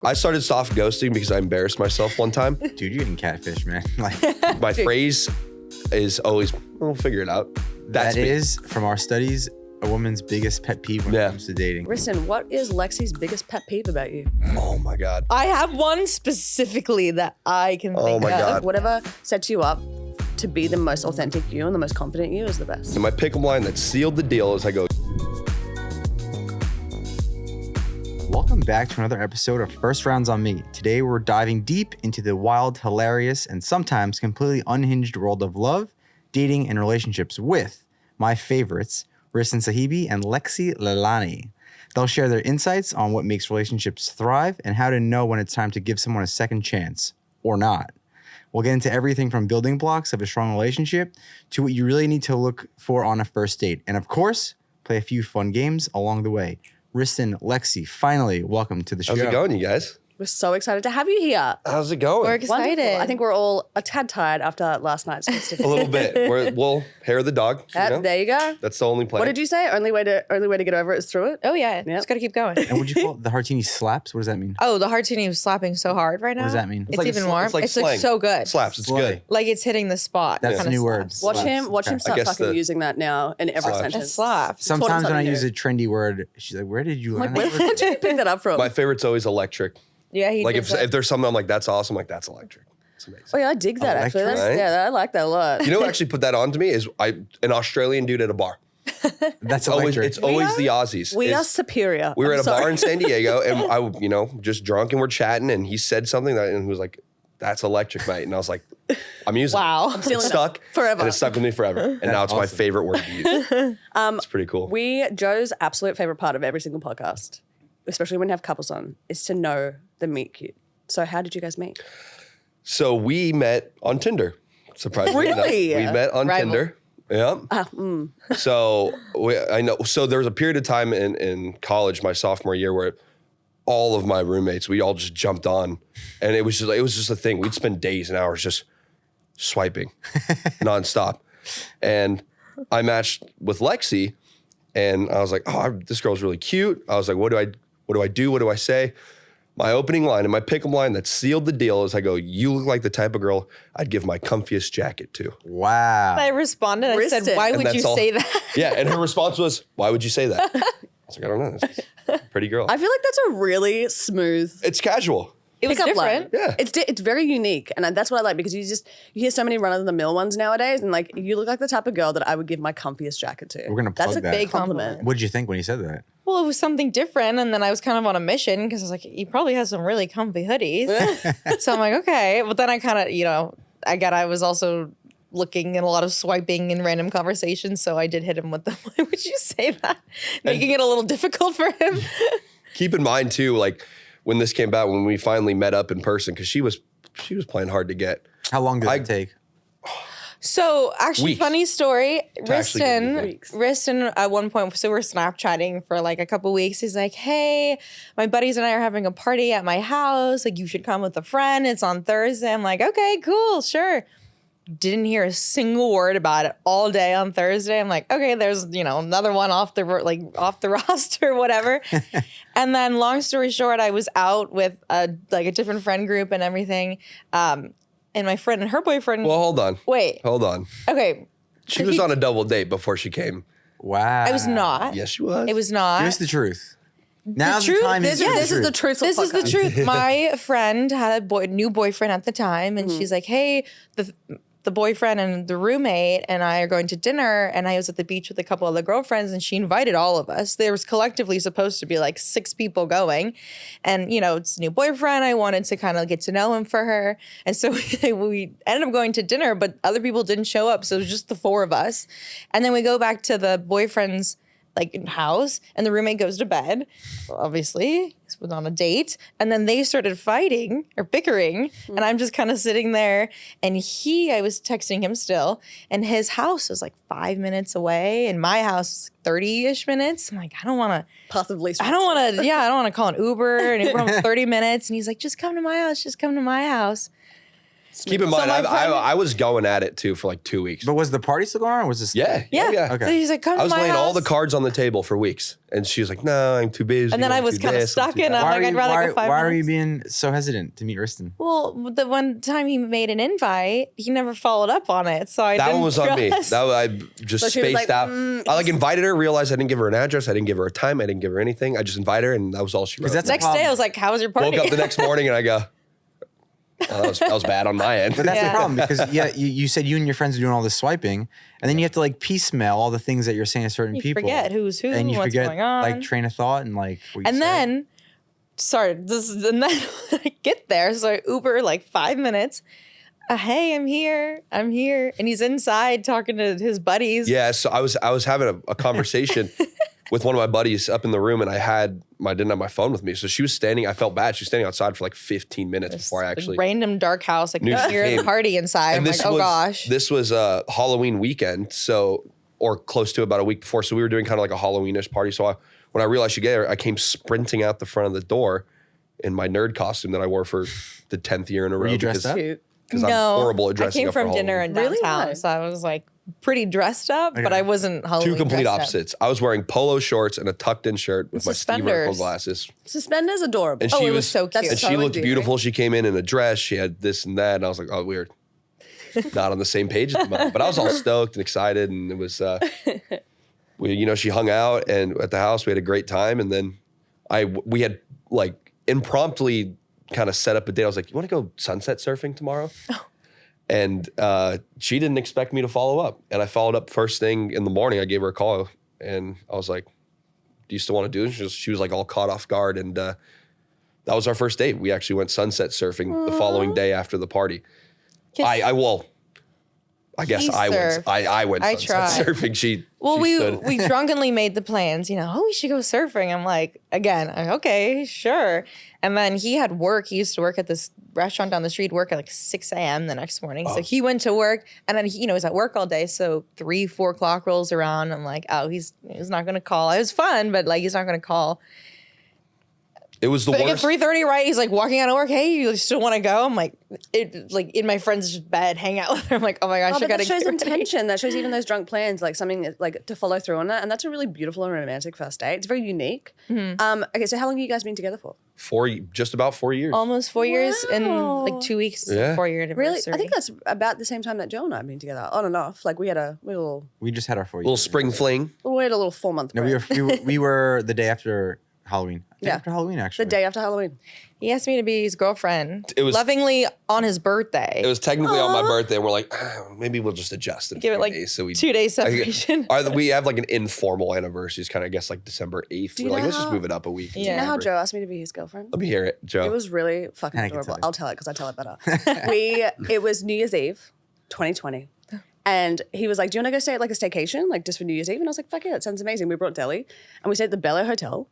I started soft ghosting because I embarrassed myself one time. Dude, you're getting catfish, man. My phrase is always, we'll figure it out. That is, from our studies, a woman's biggest pet peeve when it comes to dating. Ristin, what is Lexi's biggest pet peeve about you? Oh my God. I have one specifically that I can think Oh my of. God. Whatever sets you up to be the most authentic you and the most confident you is the best. And my pick'em line that sealed the deal is I go, Welcome back to another episode of First Rounds on Me. Today we're diving deep into the wild, hilarious, and sometimes completely unhinged world of love, dating, and relationships with my favorites, Ristin Sahebi and Lexi Leilani. They'll share their insights on what makes relationships thrive and how to know when it's time to give someone a second chance, or not. We'll get into everything from building blocks of a strong relationship to what you really need to look for on a first date. And of course, play a few fun games along the way. Ristin, Lexi, finally, welcome to the show. how's it going, you guys? We're so excited to have you here. How's it going? We're excited. Wonderful. I think we're all a tad tired after last night's A festival. little bit. Well, hair of the dog. You know? There you go. That's the only plan. What did you say? Only way to get over it is through it? Oh, yeah. Yep. Just got to keep going. And would you call it the Hartini slaps? What does that mean? Oh, the Hartini was slapping so hard right now. What does that mean? It's like even a warm. it's like It's slang. so good. Slaps. It's Slay. good. Like it's hitting the spot. That's Kinda a new slaps. word. Watch him I start guess fucking using that now in every Slaps. sentence. It slaps. Sometimes when I something use new. a trendy word, she's like, where did you learn Where that did word? you pick that up from? My favorite's always electric. Yeah, he Like does if there's something I'm like, that's awesome, like that's electric. It's amazing. Oh yeah, I dig that actually. Electric. That's, yeah, I like that a lot. You know what actually put that on to me is an Australian dude at a bar. That's Always, electric. it's always the Aussies. We It's- are superior. We were I'm at a bar sorry. in San Diego, and I, just drunk, and we're chatting, and he said something and he was like, "That's electric, mate," and I was like, "I'm using Wow. it. I'm stealing It's that stuck forever. and it's stuck with me forever, and now it's my awesome. favorite word to use. It's pretty cool. Joe's absolute favorite part of every single podcast, especially when you have couples on, is to know the meet cute. So how did you guys meet? So we met on Tinder. Surprisingly Really? enough, we met on Rival. Tinder. Yeah. So I know. So there was a period of time in college, my sophomore year, where all of my roommates, we all just jumped on, and it was just a thing. We'd spend days and hours just swiping nonstop. And I matched with Lexi, and I was like, "Oh, this girl's really cute." I was like, "What do I do? What do I say?" My opening line and my pick'em line that sealed the deal is I go, "You look like the type of girl I'd give my comfiest jacket to." Wow. I responded. I said, Ristin. why And would you that's all. say that? Yeah, and her response was, "Why would you say that?" I was like, "I don't know. It's just a pretty girl." I feel like that's a really smooth It's casual. It was pickup line. different. Yeah. It's very unique, and that's what I like because you hear so many run of the mill ones nowadays, and like you look like the type of girl that I would give my comfiest jacket to. We're gonna That's plug a that. big compliment. What did you think when you said that? Well, it was something different, and then I was kind of on a mission because I was like, he probably has some really comfy hoodies. So I'm like, okay. But then I kind of, I was also looking and a lot of swiping in random conversations, so I did hit him with the, why would you say that? Making it a little difficult for him. Keep in mind too, like when this came about, when we finally met up in person, because she was playing hard to get. How long did it take? So actually, Weeks. funny story. To actually get Ristin, Weeks. Ristin at one point, so we're Snapchatting for like a couple weeks. He's like, "Hey, my buddies and I are having a party at my house. Like, you should come with a friend. It's on Thursday." I'm like, "Okay, cool, sure." Didn't hear a single word about it all day on Thursday. I'm like, okay, there's another one off the roster, whatever. And then, long story short, I was out with a different friend group and everything. And my friend and her boyfriend. Well, hold on. Wait. Hold on. Okay. She was on a double date before she came. Wow. I was not. Yes, she was. It was not. Here's the truth. Now's the truth time. is- to yeah, say This is the truth. This is the truth. My friend had a new boyfriend at the time, and she's like, "Hey, the boyfriend and the roommate and I are going to dinner." And I was at the beach with a couple other girlfriends, and she invited all of us. There was collectively supposed to be like 6 people going, and it's a new boyfriend. I wanted to kind of get to know him for her, and so we ended up going to dinner, but other people didn't show up, so it was just the 4 of us. And then we go back to the boyfriend's house, and the roommate goes to bed. Obviously, this was on a date, and then they started fighting or bickering, and I'm just kind of sitting there. And I was texting him still, and his house was like 5 minutes away, and my house 30-ish minutes. I'm like, I don't want to. Path of least. I don't want to. Yeah, I don't want to call an Uber, and Uber 30 minutes. And he's like, just come to my house. Just come to my house. Keep in mind, I was going at it too for like 2 weeks. But was the party still going on, or was this? Yeah. Yeah. Okay. So he's like, come I was to my laying house. all the cards on the table for weeks. And she was like, no, I'm too busy. And then I I'm was too kind of this, I'm stuck too in that." I'm like, I'd rather go 5 why are you minutes. being so hesitant to meet Ristin? Well, the one time he made an invite, he never followed up on it. So I That didn't one was on me. trust. I just So she was spaced like, out. I like invited her, realized I didn't give her an address. I didn't give her a time. I didn't give her anything. I just invited her, and that was all she wrote. that's a Next day, I was like, how was your party? Woke up the next morning, and I go, oh, that was bad on my end. But that's the Yeah. problem because you said you and your friends are doing all this swiping, and then you have to like piecemeal all the things that you're saying to certain You people. forget who's who, and you what's forget going on. like train of thought and like. What you And said. then, and then I get there. So I Uber like 5 minutes. Hey, I'm here. And he's inside talking to his buddies. Yeah, so I was having a conversation with one of my buddies up in the room, and I didn't have my phone with me, so she was standing. I felt bad. She was standing outside for like 15 minutes before I Like, actually. random dark house. Like, Knew she you're in the came. party inside. I'm like, oh gosh. This was Halloween weekend, or close to about a week before. So we were doing kind of like a Halloweenish party. So when I realized she get there, I came sprinting out the front of the door in my nerd costume that I wore for the 10th year in a row. you dressed up? Cute. Because I'm horrible at dressing I came up for from dinner Halloween. in Really? downtown, Why? so I was like pretty dressed up, but Okay. I wasn't Halloween Two complete dressed up. opposites. I was wearing polo shorts and a tucked-in shirt with my ski vertical Suspenders. glasses. Suspenders adorable. And Oh, she it was so cute. That's And so she looked endearing. beautiful. She came in a dress. She had this and that. And I was like, oh, weird. Not on the same page at the moment. But I was all stoked and excited. And it was, she hung out and at the house. We had a great time. And then we had like impromptu kind of set up a date. I was like, you want to go sunset surfing tomorrow? And she didn't expect me to follow up. And I followed up first thing in the morning. I gave her a call and I was like, do you still want to do it? She was like all caught off guard. And that was our first date. We actually went sunset surfing the following day after the party. I guess He I went. surfed. I went I sunset tried. surfing. She We stood. drunkenly made the plans, oh, we should go surfing. I'm like, okay, sure. And then he had work. He used to work at this restaurant down the street, work at like 6 a.m. the next morning. So he went to work and then he was at work all day. So 3-4 o'clock rolls around. I'm like, oh, he's not gonna call. It was fun, but like he's not gonna call. It was the But like worst. at 3:30, right? He's like walking out of work. Hey, you still want to go? I'm like, in my friend's bed, hang out with her. I'm like, oh my gosh, Oh, I but gotta that shows get ready. intention. That shows even those drunk plans, like something like to follow through on that. And that's a really beautiful and romantic first date. It's very unique. Okay, so how long have you guys been together for? just about 4 years. Almost 4 years in like Wow. 2 weeks. Yeah. 4 year anniversary. Really? I think that's about the same time that Joe and I have been together, on and off. Like we had a little We just had our 4 years. Little spring fling. 4-month No, break. we were the day after Halloween. Yeah. After Halloween, actually. The day after Halloween. He asked me to be his girlfriend. It was- lovingly on his birthday. It was technically on my birthday, and we're like, maybe we'll just adjust it. Give a it few like days. So we 2 days separation. We have like an informal anniversary. It's kind of, I guess, like December 8th. you We're like, know let's just how- move it up a week. Yeah. You know how December. Joe asked me to be his girlfriend? Let me hear it, Joe. It was really fucking I can adorable. tell you. I'll tell it because I tell it better. It was New Year's Eve, 2020. And he was like, do you want to go stay at like a staycation, like just for New Year's Eve? And I was like, fuck yeah, that sounds amazing. We brought Deli and we stayed at the Bel Air Hotel,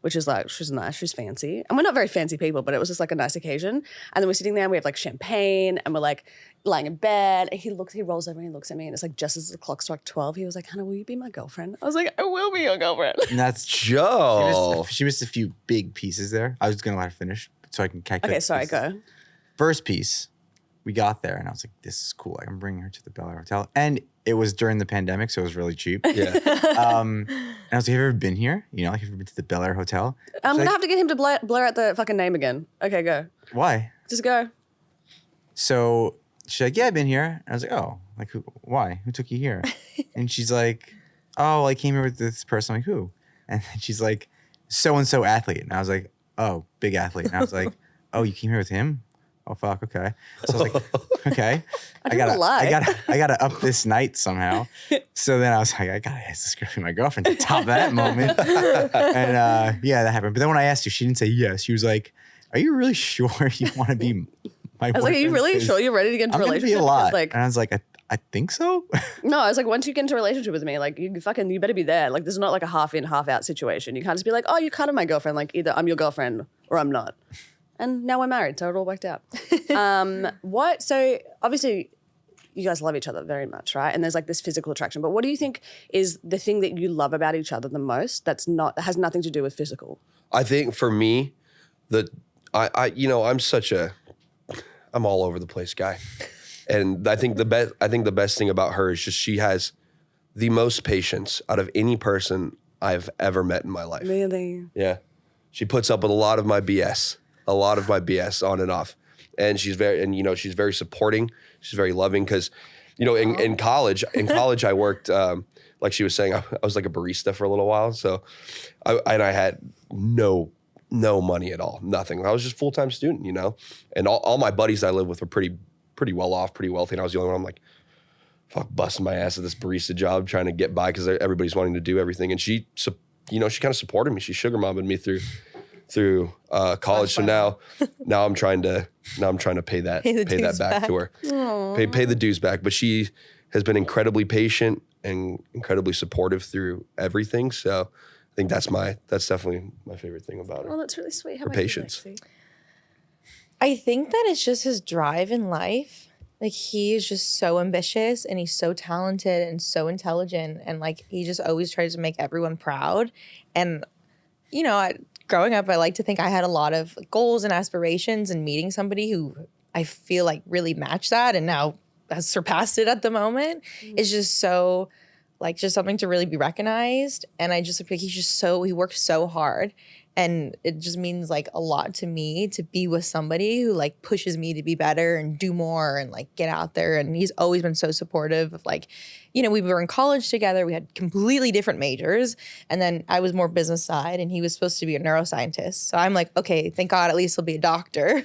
which is like, she's nice, she's fancy. And we're not very fancy people, but it was just like a nice occasion. And then we're sitting there and we have like champagne and we're like lying in bed. And he rolls over and he looks at me and it's like just as the clock struck 12, he was like, Hannah, will you be my girlfriend? I was like, I will be your girlfriend. And that's Joe. She missed a few big pieces there. I was gonna let her finish so I can calculate. Okay, sorry, pieces. go. First piece, we got there and I was like, this is cool. I'm bringing her to the Bel Air Hotel. And it was during the pandemic, so it was really cheap. Yeah. And I was like, have you ever been here? Like, have you ever been to the Bel Air Hotel? I'm She's gonna like, have to get him to blur out the fucking name again. Okay, go. Why? Just go. So she's like, yeah, I've been here. And I was like, oh, like who? Why? Who took you here? And she's like, oh, I came here with this person. I'm like, who? And then she's like, so and so athlete. And I was like, oh, big athlete. And I was like, oh, you came here with him? Oh fuck, okay. So I was like, okay. I gotta up this night somehow. So then I was like, I gotta ask this girl to be my girlfriend to top that moment. And yeah, that happened. But then when I asked her, she didn't say yes. She was like, are you really sure you want to be my I was like, are you boyfriend? really 'Cause sure you're ready to get into I'm a gonna be relationship? a lot. Because, like, And I was like, I think so. no, I was like, once you get into a relationship with me, like you better be there. Like this is not like a half in, half out situation. You can't just be like, oh, you're kind of my girlfriend. Like either I'm your girlfriend or I'm not. And now we're married, so it all worked out. So obviously you guys love each other very much, right? And there's like this physical attraction. But what do you think is the thing that you love about each other the most that has nothing to do with physical? I think for me, I'm such a, I'm all over the place guy. And I think the best thing about her is just she has the most patience out of any person I've ever met in my life. Really? Yeah. She puts up with a lot of my BS on and off. And she's very supporting. She's very loving because, in college I worked, like she was saying, I was like a barista for a little while. So I had no money at all, nothing. I was just full-time student, and all my buddies I lived with were pretty well off, pretty wealthy. And I was the only one. I'm like, fuck, busting my ass at this barista job, trying to get by because everybody's wanting to do everything. And she kind of supported me. She sugar momming me through college. So now I'm trying to pay that back to her, pay the dues back. But she has been incredibly patient and incredibly supportive through everything. So I think that's definitely my favorite thing about her. Well, that's really sweet. How Her about you, patience. Lexi? I think that it's just his drive in life. Like, he is just so ambitious and he's so talented and so intelligent. And like, he just always tries to make everyone proud. And, growing up, I like to think I had a lot of goals and aspirations, and meeting somebody who I feel like really matched that and now has surpassed it at the moment is just so, like, just something to really be recognized. And I just feel like he works so hard. And it just means like a lot to me to be with somebody who like pushes me to be better and do more and like get out there. And he's always been so supportive of like, we were in college together. We had completely different majors. And then I was more business side and he was supposed to be a neuroscientist. So I'm like, okay, thank God at least he'll be a doctor.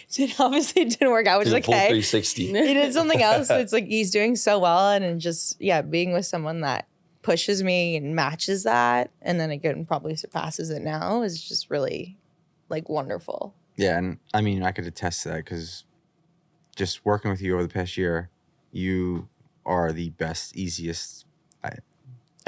So it obviously didn't work out, which is Full okay. 360. He did something else. So it's like he's doing so well. And just, being with someone that pushes me and matches that, and then again probably surpasses it now, is just really like wonderful. Yeah, and I mean, I could attest to that because just working with you over the past year, you are the best, easiest. I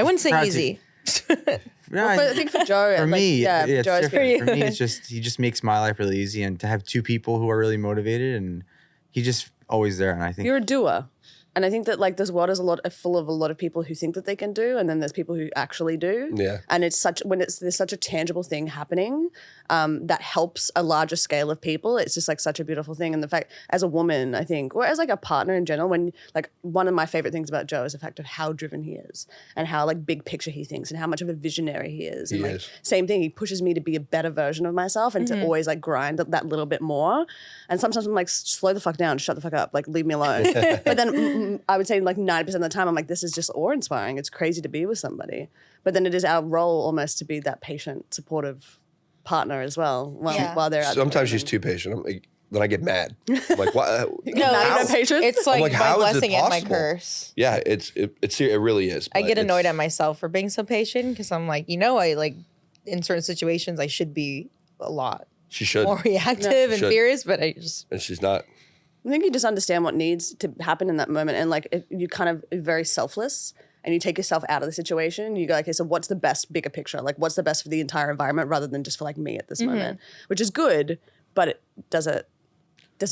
wouldn't say easy. I think for Joe, for me, Joe's it's different. For me, it's just he just makes my life really easy, and to have two people who are really motivated, and he's just always there. And I think you're a doer. And I think that like this world is full of a lot of people who think that they can do, and then there's people who actually do. Yeah. And there's such a tangible thing happening that helps a larger scale of people. It's just like such a beautiful thing. And the fact, as a woman, I think, or as like a partner in general, when like one of my favorite things about Joe is the fact of how driven he is and how like big picture he thinks and how much of a visionary he is. And like same thing, he pushes me to be a better version of myself and to always like grind that little bit more. And sometimes I'm like, slow the fuck down, shut the fuck up, like leave me alone. But then I would say like 90% of the time I'm like, this is just awe-inspiring. It's crazy to be with somebody. But then it is our role almost to be that patient, supportive partner as well while they're out. Sometimes she's too patient. Then I get mad. I'm like, what? No patience? It's like, my how is it blessing and my possible? curse. Yeah, it really is. I get annoyed at myself for being so patient because I'm like, I like in certain situations I should be a lot She should. more reactive and Should. furious, but I just And she's not. I think you just understand what needs to happen in that moment. And like, if you kind of are very selfless and you take yourself out of the situation, you go, okay, so what's the best bigger picture? Like, what's the best for the entire environment rather than just for like me at this moment, which is good, but it doesn't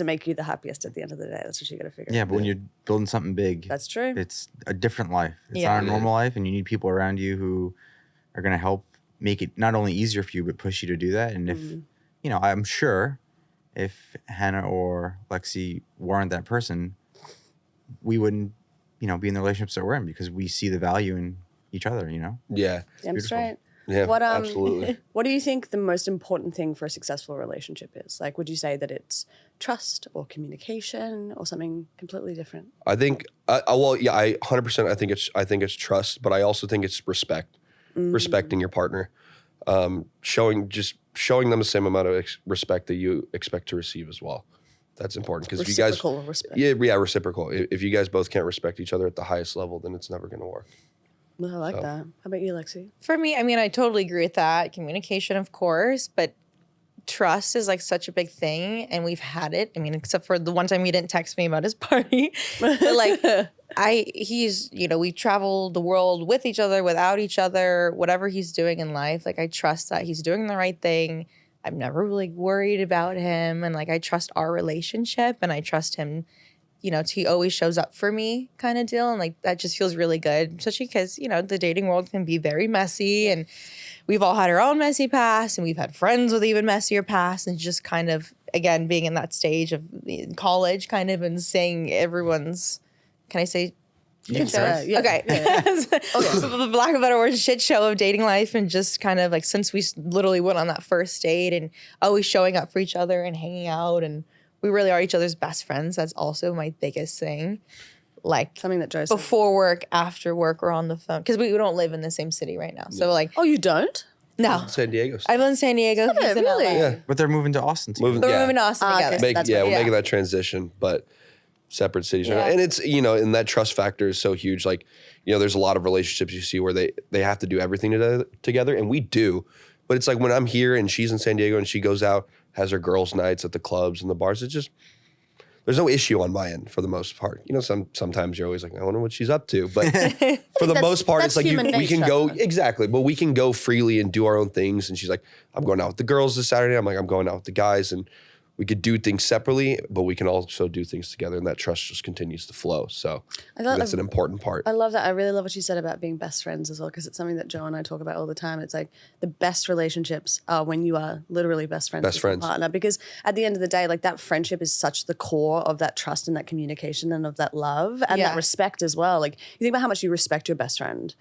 make you the happiest at the end of the day. That's what you got to figure out. yeah, but when you're building something big, That's true. it's a different life. It's Yeah. not a normal life, and you need people around you who are going to help make it not only easier for you, but push you to do that. And if, I'm sure if Hannah or Lexi weren't that person, we wouldn't, be in the relationships that we're in because we see the value in each other, Yeah. Damn straight. Yeah, What, absolutely. What do you think the most important thing for a successful relationship is? Like, would you say that it's trust or communication or something completely different? I think, I 100%. I think it's trust, but I also think it's respect, respecting your partner, showing them the same amount of respect that you expect to receive as well. That's important because if you guys, Reciprocal respect. yeah, reciprocal. If you guys both can't respect each other at the highest level, then it's never going to work. Well, I like that. How about you, Lexi? for me, I mean, I totally agree with that. Communication, of course, but trust is like such a big thing, and we've had it. I mean, except for the one time he didn't text me about his party, but like we travel the world with each other, without each other, whatever he's doing in life. Like, I trust that he's doing the right thing. I'm never really worried about him, and like I trust our relationship, and I trust him. He always shows up for me, kind of deal, and like that just feels really good, especially because the dating world can be very messy, and we've all had our own messy past, and we've had friends with even messier past, and just kind of, again, being in that stage of in college kind of, and saying everyone's, can I say You can Yeah, start. yeah. okay. For lack of a better word, shit show of dating life, and just kind of like since we literally went on that first date and always showing up for each other and hanging out, and we really are each other's best friends. That's also my biggest thing. Like Something that Joe said. before work, after work, or on the phone, because we don't live in the same city right now. So like, Oh, you don't? no, San Diego. I live in San Diego. He's in really? LA. Yeah. But they're moving to Austin together. Moving, We're yeah. moving to Austin Okay. together. That's We're right. making that transition, but separate cities. Yeah. And it's, and that trust factor is so huge. Like, there's a lot of relationships you see where they have to do everything together, and we do. But it's like when I'm here and she's in San Diego and she goes out, has her girls' nights at the clubs and the bars, it's just, there's no issue on my end for the most part. Sometimes you're always like, I wonder what she's up to. But for the most part, it's that's like human we can nature. go, exactly, but we can go freely and do our own things. And she's like, I'm going out with the girls this Saturday. I'm like, I'm going out with the guys. And we could do things separately, but we can also do things together. And that trust just continues to flow. So I thought- that's an important part. I love that. I really love what you said about being best friends as well, because it's something that Joe and I talk about all the time. It's like the best relationships are when you are literally best friends Best with your friends. partner, because at the end of the day, like that friendship is such the core of that trust and that communication and of that love and Yeah. that respect as well. Like you think about how much you respect your best friend.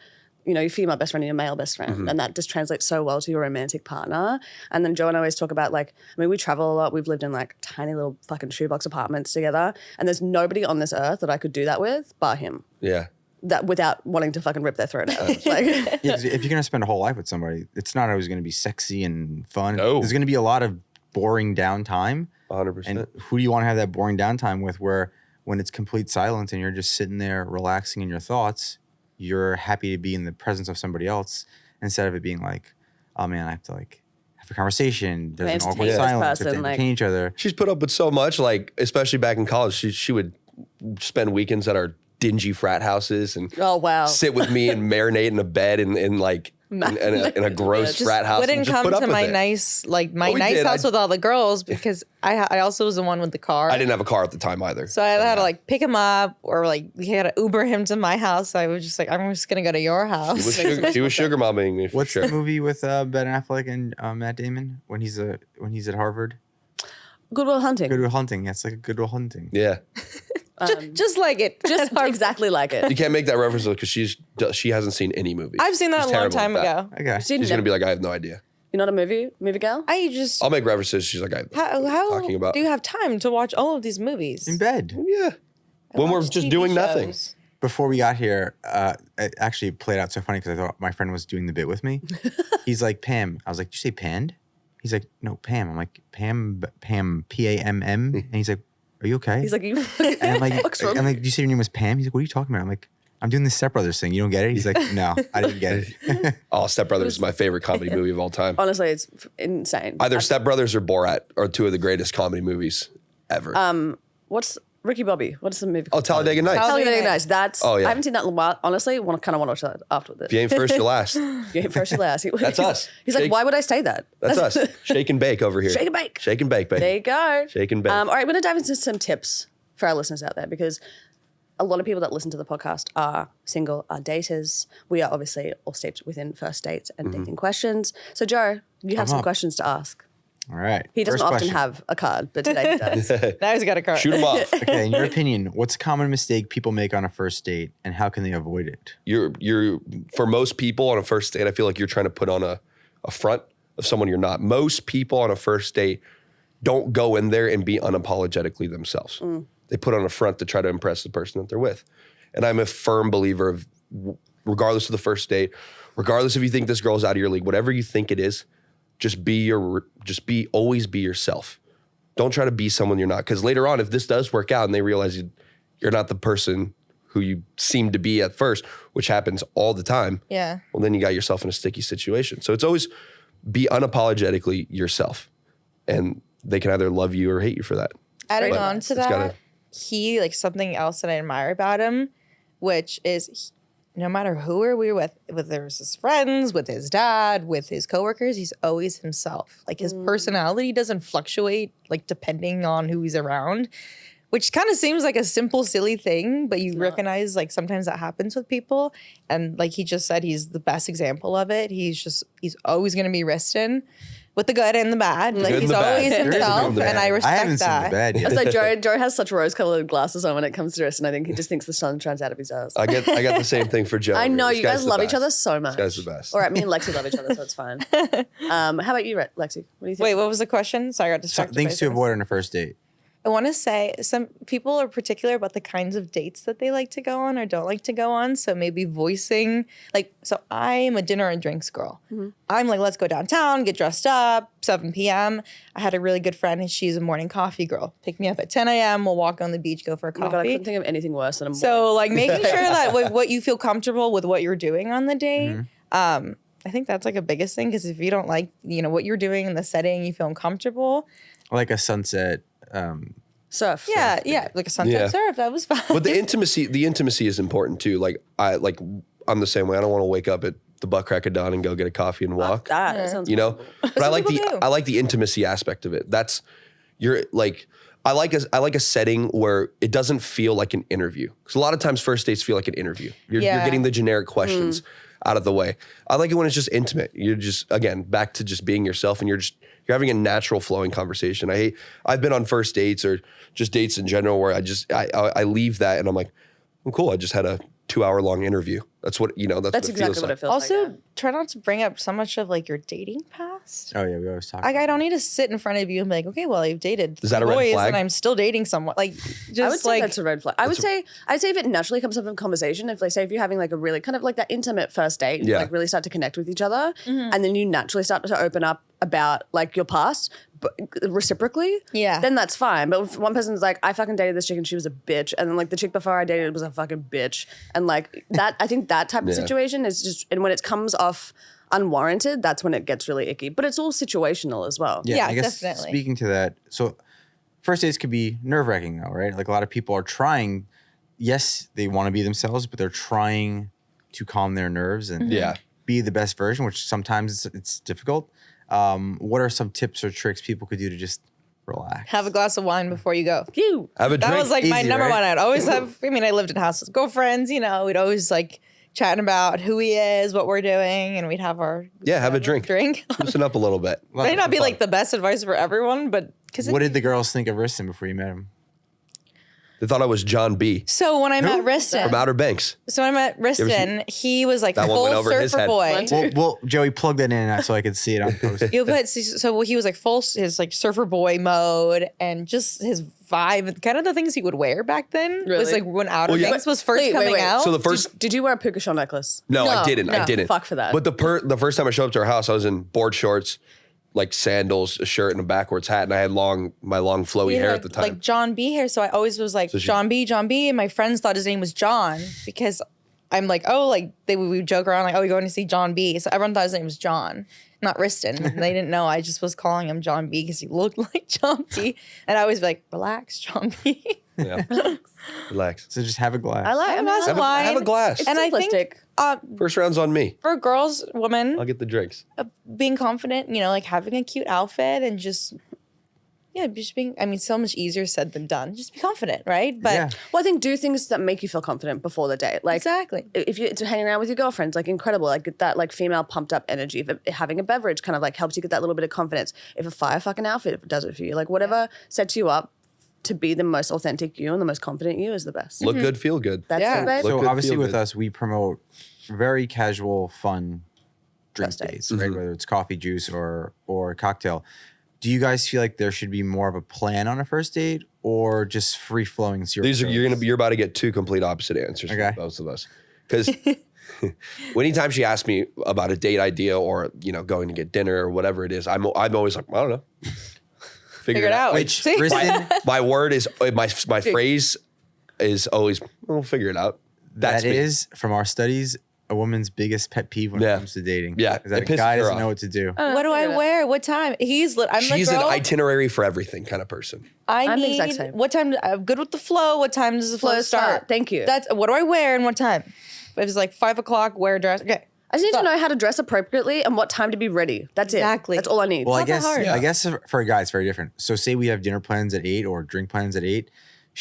Your female best friend and your male best friend. Mm-hmm. And that just translates so well to your romantic partner. And then Joe and I always talk about we travel a lot. We've lived in like tiny little fucking shoebox apartments together. And there's nobody on this earth that I could do that with but him. Yeah. That without wanting to fucking rip their throat out. Like, Yeah, 'cause if you're gonna spend a whole life with somebody, it's not always gonna be sexy and fun. No. There's gonna be a lot of boring downtime. 100%. And who do you want to have that boring downtime with where when it's complete silence and you're just sitting there relaxing in your thoughts, you're happy to be in the presence of somebody else instead of it being like, oh man, I have to like have a conversation. There's an entertain awkward this silence. We have person, to like- entertain each other. She's put up with so much, like, especially back in college. She would spend weekends at our dingy frat houses and oh, wow. sit with me and marinate in a bed in like in a gross Just frat house. and Wouldn't just come put up to with my it. nice we did. house with all the girls because I also was the one with the car. I didn't have a car at the time either. So I had to like pick him up or like we had to Uber him to my house. So I was just like, I'm just gonna go to your house. She was sugar momming me for What's sure. the movie with Ben Affleck and Matt Damon when he's at Harvard? Good Will Hunting. Good Will Hunting. That's like a Good Will Hunting. Yeah, just like it. Just exactly like it. you can't make that reference because she hasn't seen any movies. I've seen that She's a long terrible time at that. ago. Okay. She's She's gonna be like, I have no idea. You're not a movie girl? I just I'll make references. She's like, I how talking about. do you have time to watch all of these movies? In bed. Yeah, when we're Watch just TV doing nothing. shows. Before we got here, it actually played out so funny because I thought my friend was doing the bit with me. He's like, Pam. I was like, did you say panned? He's like, no, Pam. I'm like, Pam, Pamm. And he's like, are you okay? He's like, you and I'm like, What's wrong? do you say your name was Pam? He's like, what are you talking about? I'm like, I'm doing the Step Brothers thing. You don't get it? He's like, no, I didn't get it. Oh, Step Brothers is my favorite comedy movie of all time. honestly, it's insane. Either Step Brothers or Borat are two of the greatest comedy movies ever. What's Ricky Bobby? What's the movie Oh, called? Talladega Nights. Talladega Nights. That's Oh, yeah. I haven't seen that in a while. Honestly, kind of want to watch that after this. If you ain't first, you last. Yeah, first or last. That's us. He's like, Shake- why would I say that? That's us. Shake and bake over here. Shake and bake. Shake and bake, baby. There you go. Shake and bake. All right, we're going to dive into some tips for our listeners out there because a lot of people that listen to the podcast are single, are daters. We are obviously all steeped within first dates and dating questions. So, Joe, you have some up. questions to ask. All right. He doesn't First often question. have a card, but today he does. Now he's got a car. Shoot them off. Okay, in your opinion, what's a common mistake people make on a first date and how can they avoid it? You're for most people on a first date, I feel like you're trying to put on a front of someone you're not. Most people on a first date don't go in there and be unapologetically themselves. They put on a front to try to impress the person that they're with. And I'm a firm believer of regardless of the first date, regardless if you think this girl's out of your league, whatever you think it is, always be yourself. Don't try to be someone you're not. Because later on, if this does work out and they realize you're not the person who you seem to be at first, which happens all the time, Yeah. well, then you got yourself in a sticky situation. So it's always be unapologetically yourself. And they can either love you or hate you for that. Adding But on to it's that, gotta- he like something else that I admire about him, which is no matter who we're with, whether it's his friends, with his dad, with his coworkers, he's always himself. Like his personality doesn't fluctuate like depending on who he's around. which kind of seems like a simple, silly thing, but you recognize like sometimes that happens with people. And like he just said, he's the best example of it. He's always going to be Ristin with the good and the bad. Like he's always himself, and I respect I haven't that. seen the bad yet. It's like Joe has such rose-colored glasses on when it comes to Ristin. I think he just thinks the sun shines out of his eyes. I got the same thing for Joe. I know This you guy's guys the love best. each other so much. This guy's the best. All right, me and Lexi love each other, so it's fine. How about you, Lexi? What do you think? Wait, what was the question? Sorry, I got distracted. Things to avoid on a first date. I want to say some people are particular about the kinds of dates that they like to go on or don't like to go on. So maybe voicing, like, so I'm a dinner and drinks girl. I'm like, let's go downtown, get dressed up, 7 p.m. I had a really good friend and she's a morning coffee girl. Pick me up at 10 a.m. We'll walk on the beach, go for a Oh my God, I coffee. couldn't think of anything worse than a So like making sure that what you feel comfortable with what you're doing on the date. I think that's like a biggest thing because if you don't like, what you're doing in the setting, you feel uncomfortable. Like a sunset. surf. Yeah, like a sunset surf. That was fun. But the intimacy is important too. I'm the same way. I don't want to wake up at the butt crack of dawn and go get a coffee and walk. That sounds But I like people do. I like the intimacy aspect of it. I like a setting where it doesn't feel like an interview. Because a lot of times first dates feel like an interview. You're getting the generic questions out of the way. I like it when it's just intimate. You're just, again, back to just being yourself and you're having a natural flowing conversation. I've been on first dates or just dates in general where I leave that and I'm like, well, cool. I just had a 2-hour long interview. That's what, That's exactly what it feels Also, like. try not to bring up so much of like your dating past. Oh yeah, we always talk. Like, I don't need to sit in front of you and be like, okay, well, I've dated Is that a red boys flag? and I'm still dating someone. Like, just I would say like that's a red flag. I'd say if it naturally comes up in conversation, if you're having like a really kind of like that intimate first date, and you like really start to connect with each other, and then you naturally start to open up about like your past, but reciprocally, then that's fine. But if one person's like, I fucking dated this chick and she was a bitch, and then like the chick before I dated was a fucking bitch, and like that, I think that type of situation is just, and when it comes off unwarranted, that's when it gets really icky. But it's all situational as well. Yeah, I guess definitely. speaking to that, so first dates could be nerve-wracking though, right? Like a lot of people are trying, yes, they want to be themselves, but they're trying to calm their nerves and be the best version, which sometimes it's difficult. What are some tips or tricks people could do to just relax? have a glass of wine before you go. Have a drink. That was like my Easy, number right? one. I'd always have, I lived in houses with girlfriends, we'd always like chatting about who he is, what we're doing, and we'd have our have a drink. Loosen up a little bit. May not be like the best advice for everyone, but because What did the girls think of Ristin before you met him? They thought I was John B. so when I met Ristin, from Outer Banks. so when I met Ristin, he was like That one full went over his surfer head. boy. Well, Joey, plug that in so I could see it on post. He was like full his like surfer boy mode and just his vibe, kind of the things he would wear back then was Really? like when Outer Well, yeah. Banks was first coming out. So the first Did you wear a puka shell necklace? No, I didn't. I didn't. Fuck for that. But the first time I showed up to her house, I was in board shorts, like sandals, a shirt, and a backwards hat, and I had my long flowy He had, hair like, at the time. like John B hair, so I always was like John B, and my friends thought his name was John because I'm like, oh, like we would joke around like, oh, we're going to see John B, so everyone thought his name was John, not Ristin. And they didn't know I just was calling him John B because he looked like John B, and I always be like, relax, John B. Yeah. Relax. So just have a glass. I like. I mean, glass I of like- wine. Have a glass. It's And I think simplistic. First round's on me. for girls, women, I'll get the drinks. being confident, like having a cute outfit and just being, so much easier said than done. Just be confident, right? But Yeah. Well, I think do things that make you feel confident before the date. Like exactly. if you're hanging around with your girlfriends, like incredible, like get that like female pumped up energy. If having a beverage kind of like helps you get that little bit of confidence. If a fire fucking outfit does it for you, like whatever sets you up to be the most authentic you and the most confident you is the best. Look good, feel good. That's Yeah. it, babe. Look So good, obviously feel with good. us, we promote very casual, fun drink First dates. dates, right? Whether it's coffee, juice, or cocktail. Do you guys feel like there should be more of a plan on a first date, or just free flowing? You're about to get two complete opposite answers Okay. from both of us. Because anytime she asks me about a date idea or going to get dinner or whatever it is, I'm always like, I don't know. Figure it out. Which See? Ristin, My word is my phrase is always, we'll figure it out. That's that me. is from our studies a woman's biggest pet peeve when it Yeah. comes to dating. Yeah, is that it a pisses guy her doesn't off. know what to do. What do I wear? What time? I'm She's the an girl. itinerary for everything kind of person. I'm the need exact same. what time? I'm good with the flow. What time does the flow Flow start? start. Thank you. That's what do I wear and what time? If it's like 5 o'clock, wear a dress. Okay. I just need to know how to dress appropriately and what time to be ready. That's Exactly. it. That's all I need. Well, not that hard. I guess for a guy it's very different. So say we have dinner plans at 8 or drink plans at 8.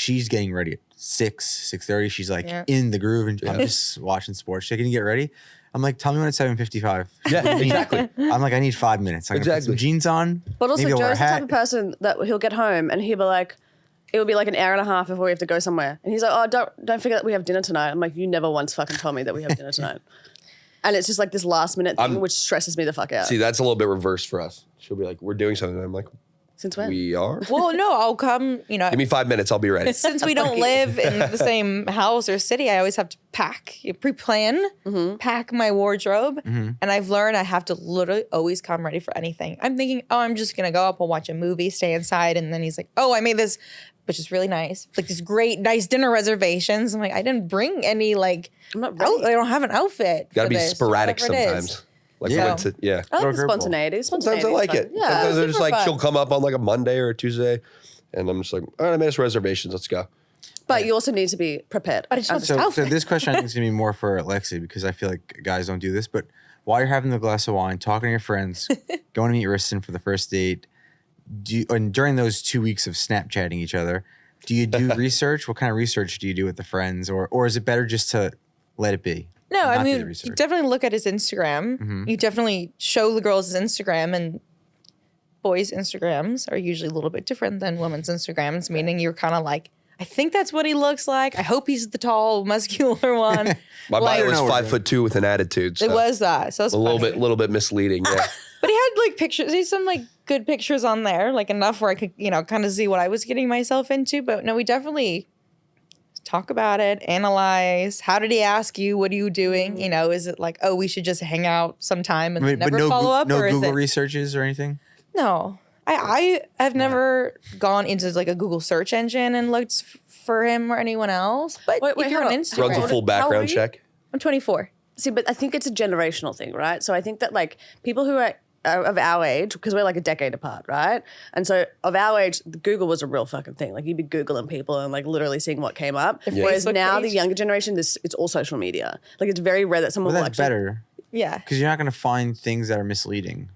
she's getting ready at 6:30. She's like Yeah. in the groove, and I'm just watching sports. She's like, "Can you get ready?" I'm like, "Tell me when it's 7:55." Yeah, exactly. I'm like, "I need 5 minutes. I'm gonna put some Exactly. jeans on." But also, maybe I'll wear a Joe's the type hat. of person that he'll get home and he'll be like, it will be like an hour and a half before we have to go somewhere. And he's like, oh, don't forget that we have dinner tonight. I'm like, you never once fucking told me that we have dinner tonight. And it's just like this last minute thing, which stresses me the fuck out. See, that's a little bit reverse for us. She'll be like, we're doing something. And I'm like, Since when? we are? Well, no, I'll come, you know. Give me 5 minutes. I'll be ready. Since we don't live in the same house or city, I always have to pack, pre-plan, pack my wardrobe. And I've learned I have to literally always come ready for anything. I'm thinking, oh, I'm just going to go up and watch a movie, stay inside. And then he's like, oh, I made this, which is really nice. Like these great, nice dinner reservations. I'm like, I didn't bring any, like, I'm not ready. I don't have an outfit. Got to for be this, sporadic whatever it is. sometimes. Like, Yeah. when to, yeah. I like Throw the a curveball. spontaneity. Sometimes I is like fun. it. Yeah. Sometimes they're just super like, fun. she'll come up on like a Monday or a Tuesday. And I'm just like, all right, I made us reservations. Let's go. But you also need to be prepared. But I just want So outfit. this question I think is gonna be more for Lexi, because I feel like guys don't do this. But while you're having the glass of wine, talking to your friends, going to meet Ristin for the first date, and during those 2 weeks of Snapchatting each other, do you do research? What kind of research do you do with the friends, or is it better just to let it be? No, Not I do the mean, you research? definitely look at his Instagram. You definitely show the girls his Instagram, and boys' Instagrams are usually a little bit different than women's Instagrams, meaning you're kind of like, I think that's what he looks like. I hope he's the tall, muscular one. My Like- body was know. 5'2" with an attitude. So It was that. So it's a little bit misleading. Yeah. But he had like pictures. There's some like good pictures on there, like enough where I could, you know, kind of see what I was getting myself into. But no, we definitely talk about it, analyze. How did he ask you? What are you doing? You know, is it like, oh, we should just hang out sometime and never no, follow up? no or is Google it researches or anything. no? I have never gone into like a Google search engine and looked for him or anyone else. But Wait, if you're hold on on. Instagram, Runs a full How old background are you? check. I'm 24. See, but I think it's a generational thing, right? So I think that like people who are of our age, because we're like a decade apart, right? And so of our age, Google was a real fucking thing. Like you'd be Googling people and like literally seeing what came up. Yeah. Whereas Facebook now page. the younger generation, it's all social media. Like it's very rare that someone Well, will that's actually. better Yeah. because you're not going to find things that are misleading.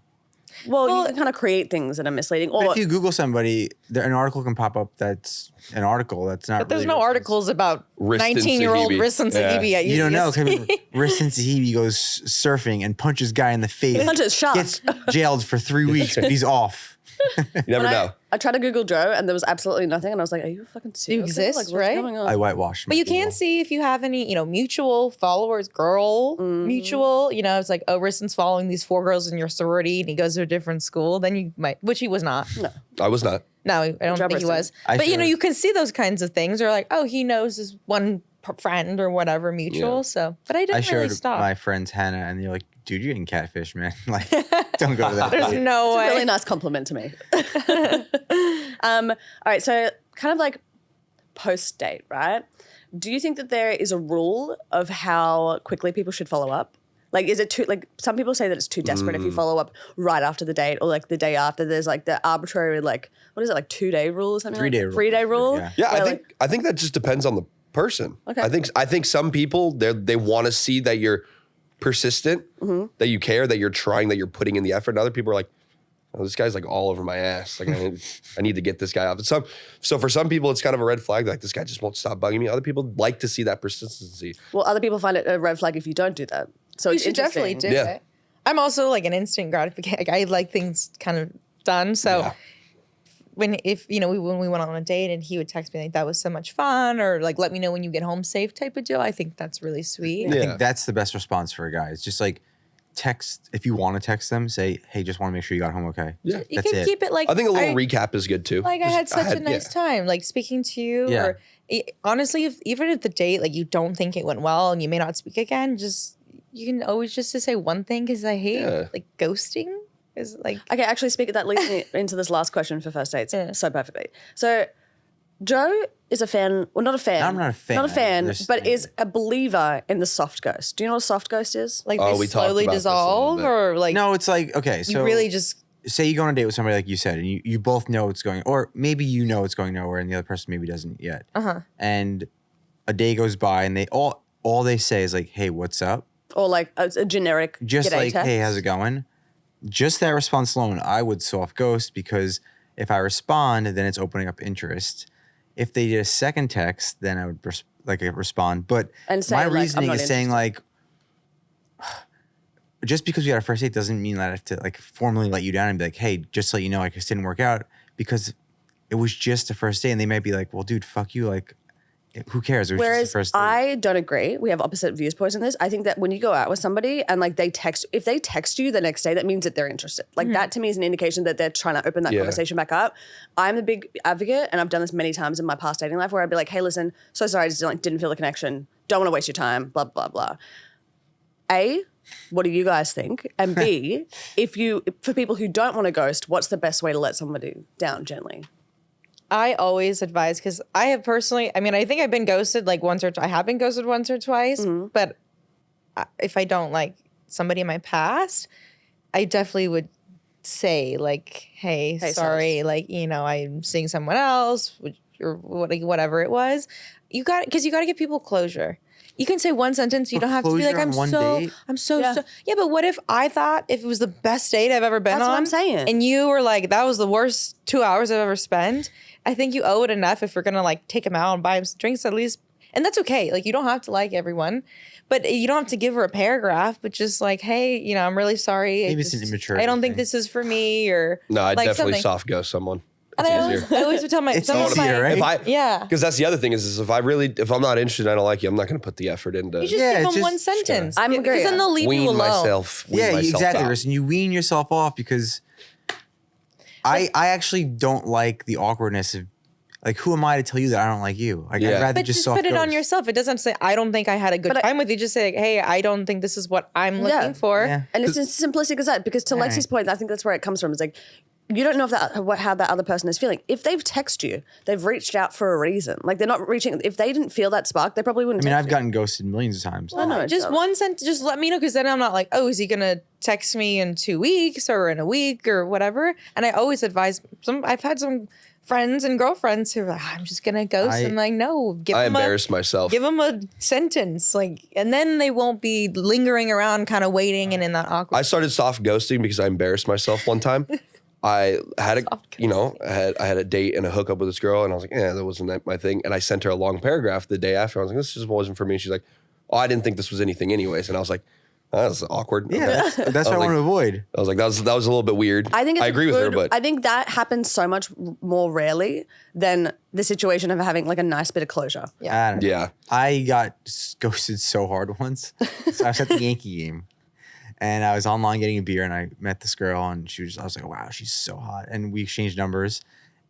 Well, you can kind of create things that are misleading. But Or if you Google somebody, an article can pop up that's an article that's not. But there's really no what it is. articles about Ristin 19-year-old Sahebi. Ristin Yeah. Sahebi at You don't know. UCSD. Ristin Sahebi goes surfing and punches guy in the face. Punches shark. Gets jailed for 3 weeks, but he's off. You never when know. I tried to Google Joe and there was absolutely nothing. And I was like, are you fucking serious? exist, like, what's right? going on? I whitewashed. But you can see if you have any, you know, mutual followers, girl, mutual, you know, it's like, oh, Riston's following these 4 girls in your sorority and he goes to a different school, then you might, which he was not. No. I was not. No, I don't job, think he Riston. was. I But, you know, feel- you can see those kinds of things or like, oh, he knows his one friend or whatever mutual. Yeah. So, but I I didn't really showed stop. my friends Hannah, and they're like, "Dude, you're getting catfish, man. Like, don't go to that." There's no It's way. a really nice compliment to me. All right, so kind of like post date, right? Do you think that there is a rule of how quickly people should follow up? Like, is it too, like, some people say that it's too desperate if you follow up right after the date or like the day after. There's like the arbitrary, like, what is it, like 2-day rule or something? 3-day like rule. 3-day rule? Yeah. Yeah, Where, I think that just depends on the person. Okay. I think some people they want to see that you're persistent, that you care, that you're trying, that you're putting in the effort. And other people are like, oh, this guy's like all over my ass. Like I need to get this guy off. So for some people, it's kind of a red flag. Like this guy just won't stop bugging me. Other people like to see that persistency. Well, other people find it a red flag if you don't do that. So You it's should definitely interesting. do Yeah. it. I'm also like an instant gratification. Like, I like things kind of done. So Yeah. when we went on a date and he would text me like that was so much fun or like let me know when you get home safe type of deal, I think that's really sweet. I Yeah. think that's the best response for a guy. It's just like text. If you want to text them, say, "Hey, just want to make sure you got home okay." Yeah. You That's can it. keep it like I think a little recap is good too. like I had Just- such a nice time like speaking to you Yeah. or honestly even if the date like you don't think it went well and you may not speak again, just you can always just to say one thing because I hate Yeah. like ghosting is like Okay, actually, that leads me into this last question for first dates Yeah. so perfectly. So, Joe is a fan, well, not a fan. I'm not a fan. Not a fan, Just- but is a believer in the soft ghost. Do you know what a soft ghost is? like Oh, they we talked slowly about this a little dissolve bit. or like No, it's like, okay, so you really just say you go on a date with somebody like you said, and you both know it's going, or maybe you know it's going nowhere, and the other person maybe doesn't yet. And a day goes by, and they all they say is like, "Hey, what's up?" Or like a generic Just g'day like, text? "Hey, how's it going?" Just that response alone, I would soft ghost because if I respond, then it's opening up interest. If they did a second text, then I would respond. But And say, my like, I'm reasoning not is saying like, just because we had a first date doesn't mean that I have to like formally let you down and be like, hey, just to let you know, like, this didn't work out, because it was just a first date, and they might be like, well, dude, fuck you, like, who cares? It was just Whereas the first date. I don't agree. We have opposite viewpoints on this. I think that when you go out with somebody and like if they text you the next day, that means that they're interested. Like that to me is an indication that they're trying to open that conversation back up. I'm a big advocate, and I've done this many times in my past dating life, where I'd be like, hey, listen, so sorry, I just didn't feel the connection. Don't want to waste your time, blah, blah, blah. A, what do you guys think? And B, for people who don't want to ghost, what's the best way to let somebody down gently? I always advise, because I have personally, I mean, I think I've been ghosted like once or twice. I have been ghosted once or twice, but if I don't like somebody in my past, I definitely would say like, hey sorry, like, I'm seeing someone else, or whatever it was. Because you got to give people closure. You can say one sentence. You don't have to be like, I'm so. Yeah, but what if it was the best date I've ever been on? That's what I'm saying. And you were like, that was the worst 2 hours I've ever spent. I think you owe it enough if you're going to like take him out and buy him some drinks at least. And that's okay. Like, you don't have to like everyone, but you don't have to give her a paragraph, but just like, hey, I'm really sorry. Maybe it's an immaturity I don't think thing. this is for me, or No, I like definitely something. soft ghost someone. And I always would tell my It's some of easier, my- right? Because that's the other thing is if I'm not interested, I don't like you, I'm not going to put the effort into. You just Yeah, give them just- one sentence. I'm Because agreeing. then they'll leave you wean alone. myself. Yeah, exactly, out. Ristin. You wean yourself off, because I actually don't like the awkwardness of, like, who am I to tell you that I don't like you? Like, Yeah. I'd rather But just just soft put it on ghost. yourself. It doesn't say, I don't think I had a good time with you. Just say, like, hey, I don't think this is what I'm looking for. Yeah. And it's as simplistic as that, because to Lexi's point, I think that's where it comes from. It's like, you don't know how that other person is feeling. If they've texted you, they've reached out for a reason. Like, they're not reaching. If they didn't feel that spark, they probably wouldn't. I mean, text I've gotten ghosted millions of times. I know. Just one sentence, just let me know, because then I'm not like, oh, is he gonna text me in 2 weeks or in a week or whatever? And I always advise I've had some friends and girlfriends who are like, I'm just gonna ghost. I'm like, no, I embarrassed myself. Give them a sentence, like, and then they won't be lingering around, kind of waiting and in that awkward. I started soft ghosting because I embarrassed myself one time. I had I had a date and a hookup with this girl, and I was like, that wasn't my thing. And I sent her a long paragraph the day after. I was like, this just wasn't for me. She's like, oh, I didn't think this was anything anyways. And I was like, oh, that's awkward. Yeah, that's what I was want like- to avoid. I was like, that was a little bit weird. I think I agree with her, but I think that happens so much more rarely than the situation of having like a nice bit of closure. I don't know. yeah. I got ghosted so hard once. So I was at the Yankee game, and I was online getting a beer, and I met this girl, and I was like, wow, she's so hot. And we exchanged numbers,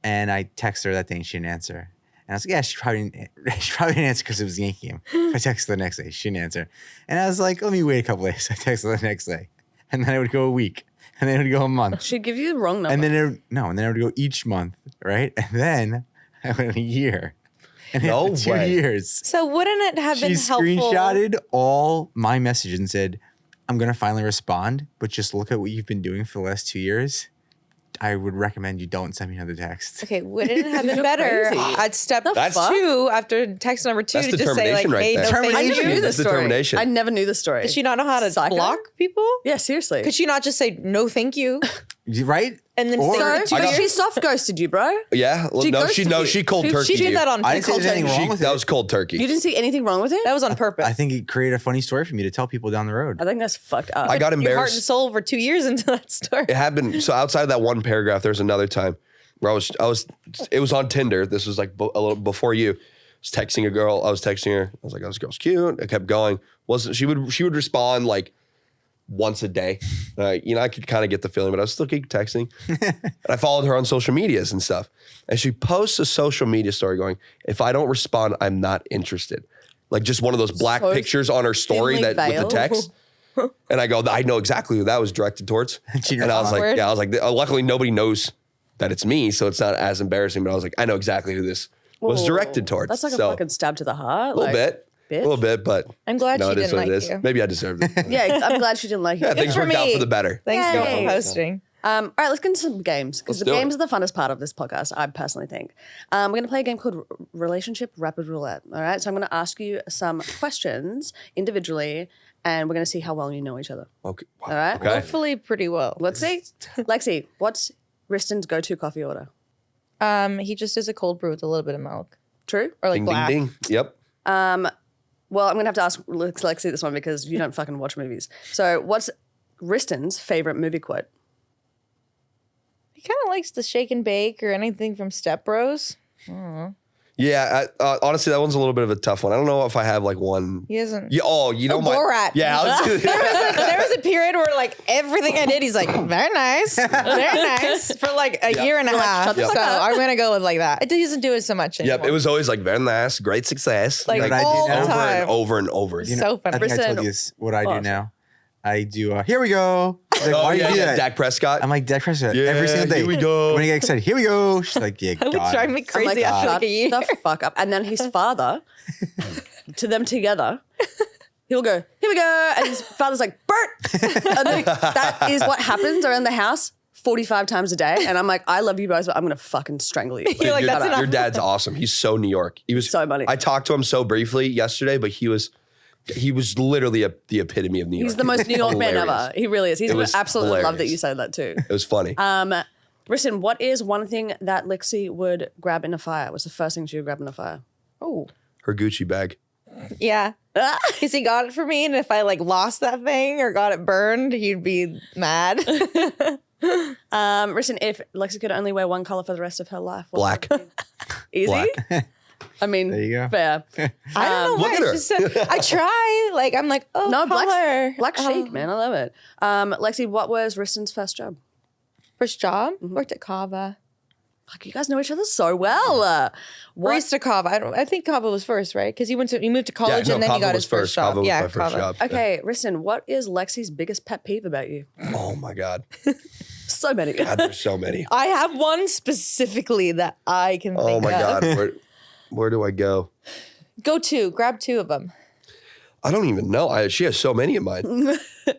and I texted her that day, and she didn't answer. And I was like, yeah, she probably didn't answer because it was the Yankee game. I texted the next day, she didn't answer. And I was like, let me wait a couple days. I texted her the next day. And then it would go a week. And then it would go a month. She'd give you the wrong number. And then it would go each month, right? And then I went a year. And No after 2 way. years, So wouldn't it have she been helpful? screenshotted all my messages and said, I'm going to finally respond, but just look at what you've been doing for the last 2 years. I would recommend you don't send me another text. Okay, wouldn't it have been better crazy. at step That's- 2 after text number 2 That's to just say like, determination right hey, there. no, thank I never you. knew That's this story. determination. I never knew the story. Does she not know how to Psycho? block people? Yeah, seriously. Could she not just say no, thank you, Right? and then Or- stay So, with 2 but years? she soft ghosted you, bro. Yeah. Well, She no, ghosted you. she cold turkey. She did that on I didn't say purpose. there's anything wrong with That it. was cold turkey. You didn't see anything wrong with it? That was on purpose. I think it created a funny story for me to tell people down the road. I think that's fucked up. I got your heart and embarrassed. soul for 2 years into that story. It happened. So outside of that one paragraph, there was another time where it was on Tinder. This was like a little before you. I was texting a girl. I was texting her. I was like, oh, this girl's cute. I kept going. She would respond like once a day. I could kind of get the feeling, but I was still keep texting. And I followed her on social medias and stuff. And she posts a social media story going, if I don't respond, I'm not interested. Like just one of those black So pictures on her story thinly with the veiled. text. And I go, I know exactly who that was directed towards. She And I was responded. like, luckily nobody knows that it's me, so it's not as embarrassing. But I was like, I know exactly who this was directed towards. That's like a So, fucking stab to the heart. a little bit, but I'm glad no, she it is didn't what it like is. you. Maybe I deserved it. Yeah, I'm glad she didn't like you. Yeah, things for worked out me. for the better. Thanks Yay. girl, for hosting. All right, let's get into some games because the Let's do games it. are the funnest part of this podcast, I personally think. We're going to play a game called Relationship Rapid Roulette. All right, so I'm going to ask you some questions individually, and we're going to see how well you know each other. Okay. Wow. All right. Okay. Hopefully pretty well. Let's see. Lexi, what's Ristin's go-to coffee order? He just does a cold brew with a little bit of milk. True. Or like Ding, black. ding, ding. Yep. Well, I'm gonna have to ask Lexi this one because you don't fucking watch movies. So, what's Ristin's favorite movie quote? He kind of likes the shake and bake or anything from Step Bros. Yeah, honestly, that one's a little bit of a tough one. I don't know if I have like one. He isn't. Yeah, you know my Borat. Yeah, There was a period where like everything I did, he's like, very nice, very nice for like a year and a half. shut the So fuck up. I'm gonna go with like that. It doesn't do it so much anymore. Yep, it was always like very nice, great success, like What I do all now? the over time. and over and over. You know, So funny. I think I told Ristin- you this, what I do Oh, now. I do, here we go. She's like, Oh, why do yeah, you do yeah, that? Dak Prescott. I'm like, Dak Prescott, Yeah, every single day. here we go. When I get excited, here we go. She's like, yeah, It would God. drive me I'm crazy like, after shut like a year. the fuck up. And then his father, to them together, he'll go, here we go. And his father's like, Bert. And then that is what happens around the house 45 times a day. And I'm like, I love you both, but I'm going to fucking strangle you. You're like, your, that's enough. your dad's awesome. He's so New York. He was So funny. I talked to him so briefly yesterday, but he was literally the epitome of New York. He's the most New York man Hilarious. ever. He really is. He's It was absolutely love that hilarious. you say that too. It was funny. Ristin, what is one thing that Lexi would grab in a fire? What's the first thing she would grab in a fire? Oh, Her Gucci bag. yeah. Because he got it for me, and if I like lost that thing or got it burned, he'd be mad. Ristin, if Lexi could only wear one color for the rest of her life, what Black. would it be? Easy. Black. I mean, There you go. fair. I don't know why. look at It's just I try. Like I'm like, oh, No, color. black chic, man. I love it. Lexi, what was Ristin's first job? First job worked at Kava. Fuck, you guys know each other so well. What? Barista Kava. I think Kava was first, right? Because he moved to college and then he Kava got was his first job. Kava was Yeah, my first Kava. job. Okay, Ristin, what is Lexi's biggest pet peeve about you? Oh my God. So many. God, there's so many. I have one specifically that I can think Oh my of. God. Where do I go? Grab two of them. I don't even know. She has so many of mine.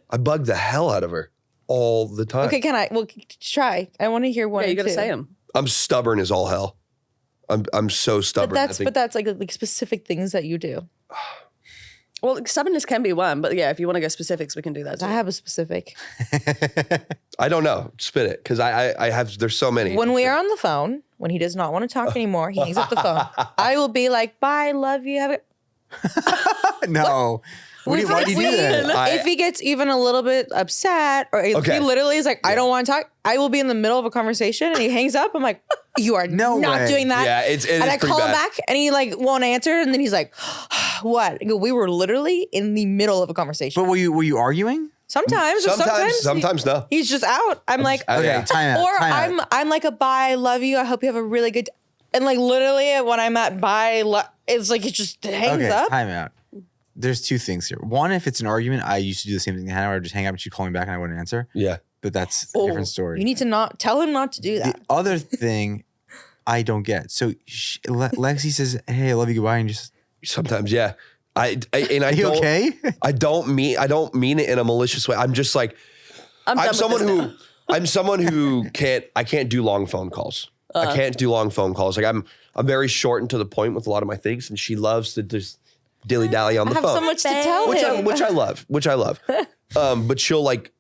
I bug the hell out of her all the time. Okay, can I? Well, try. I want to hear one. Yeah, or you got to two. say them. I'm stubborn as all hell. I'm so stubborn. I think. But that's like specific things that you do. Well, stubbornness can be one, but yeah, if you want to go specifics, we can do that too. I have a specific. I don't know. Spit it, because I have. There's so many. When we are on the phone, when he does not want to talk anymore, he hangs up the phone. I will be like, "Bye, love you." Have it. No. Why do you do that? If he gets even a little bit upset, or if Okay. he literally is like, "I don't want to talk," I will be in the middle of a conversation and he hangs up. I'm like, "You are No not way. doing that." Yeah, it and is I pretty call him bad. back and he like won't answer, and then he's like, "What?" I go, "We were literally in the middle of a conversation." But were you arguing? Sometimes, or Sometimes no. he's just out. I'm like, Okay, Yeah. time out. or time out. I'm like a bye, love you. I hope you have a really good. And like literally when I'm at bye, it's like it just hangs Okay, up. time out. There's two things here. One, if it's an argument, I used to do the same thing to Hannah. I would just hang up and she'd call me back and I wouldn't answer. Yeah. But that's a different story. You need to not tell him not to do The that. other thing I don't get. So Lexi says, "Hey, I love you, goodbye," and just, Sometimes, yeah. I are you don't, okay? I don't mean it in a malicious way. I'm just like I'm done with I'm someone who can't do long phone calls. I can't do long phone calls. Like I'm very short and to the point with a lot of my things, and she loves to just dilly dally on I the have phone, so much to tell him. which I love. But she'll like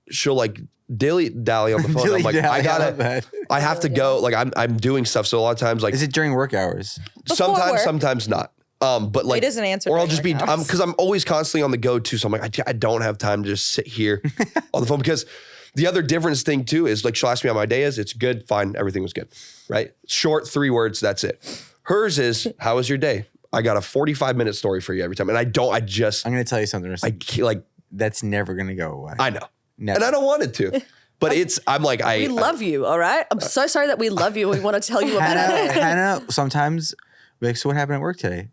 dilly dally on the phone. I'm like, Dilly-dally, I I love that. I have to go. Like I'm doing stuff. So a lot of times, like Is it during work hours? sometimes, work. sometimes not. But like, doesn't answer or I'll during just be, work hours. because I'm always constantly on the go too. So I'm like, I don't have time to just sit here on the phone, because the other difference thing too is like, she'll ask me how my day is. It's good, fine, everything was good, right? Short 3 words, that's it. Hers is, how was your day? I got a 45-minute story for you every time, and I'm going to tell you something. I can't, like, That's never going to go away. I know, Never. and I don't want it to, but I'm like, We love you, all right? I'm so sorry that we love you. We want to tell you about it. Hannah sometimes be like, "So what happened at work today?"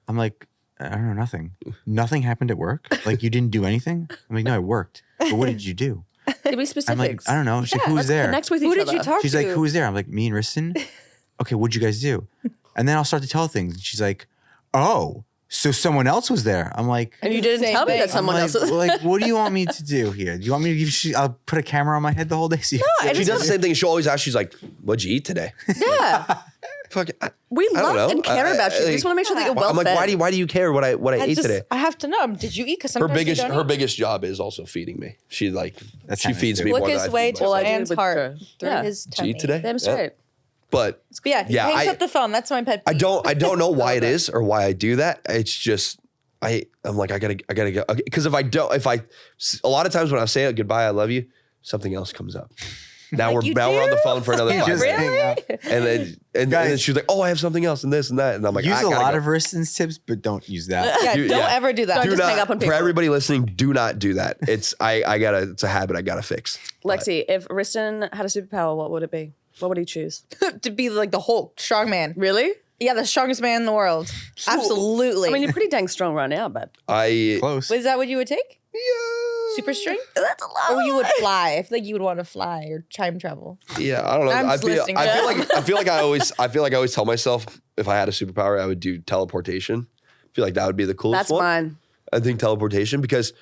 I'm like, "I don't know, nothing. Nothing happened at work? Like you didn't do anything?" I'm like, "No, I worked. But what did you do?" Give me I'm specifics. like, "I don't know." She's like, "Who was there?" Connect with Who each did other. you talk She's to? like, "Who was there?" I'm like, "Me and Ristin." "Okay, what'd you guys do?" And then I'll start to tell things. And she's like, "Oh, so someone else was there." I'm like, And you didn't Same tell me thing. that someone I'm else like, was. like, what do you want me to do here? Do you want me to give I'll put a camera on my head the whole day? So you can see she does the same thing. She'll always ask, she's like, what'd you eat today? Yeah. Fuck, We I don't love know. and care about you. We just want to make sure that you're well I'm like, fed. why do you care what I ate today? I have to know. Did you eat? Because Her sometimes you don't eat. biggest job is also feeding me. That's she nice, feeds too. me more Look than I his feed way myself. to I do Anne's with heart her. through Yeah. his Did you eat tummy. today? Damn Yeah. straight. But Yeah, he hangs up the phone. That's my pet peeve. I don't know why it is or why I do that. It's just I'm like I gotta go because if a lot of times when I say goodbye, I love you, something else comes up. Now Like, we're on the phone for another 5 Just minutes. hang up. And then she's like, "Oh, I have something else and this and that," and I'm like, Use "I a gotta lot go." of Ristin's tips, but don't use that. Yeah, don't ever do that. Don't Do just not, hang up on for people. everybody listening, do not do that. It's it's a habit I gotta fix. Lexi, if Ristin had a superpower, what would it be? What would he choose? To be like the Hulk, strong man. Really? Yeah, the strongest man in the world. Absolutely. I mean, you're pretty dang strong right now, but Close. is that what you would take? Super strength? that's a lot. Or you would fly. I feel like you would want to fly or time travel. Yeah, I don't know. I'm I just feel listening. I feel like I always tell myself if I had a superpower, I would do teleportation. I feel like that would be the coolest That's one. mine. I think teleportation because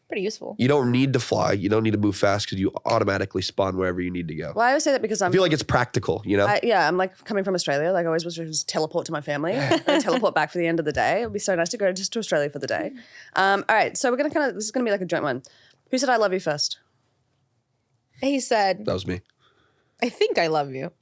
Pretty useful. you don't need to fly, you don't need to move fast because you automatically spawn wherever you need to go. Well, I always say that because I feel like it's practical, you know? I'm like coming from Australia. Like I always was just teleport to my family and then teleport back for the end of the day. It would be so nice to go just to Australia for the day. All right, so we're gonna this is gonna be like a joint one. Who said I love you first? He said, That was me. I think I love you.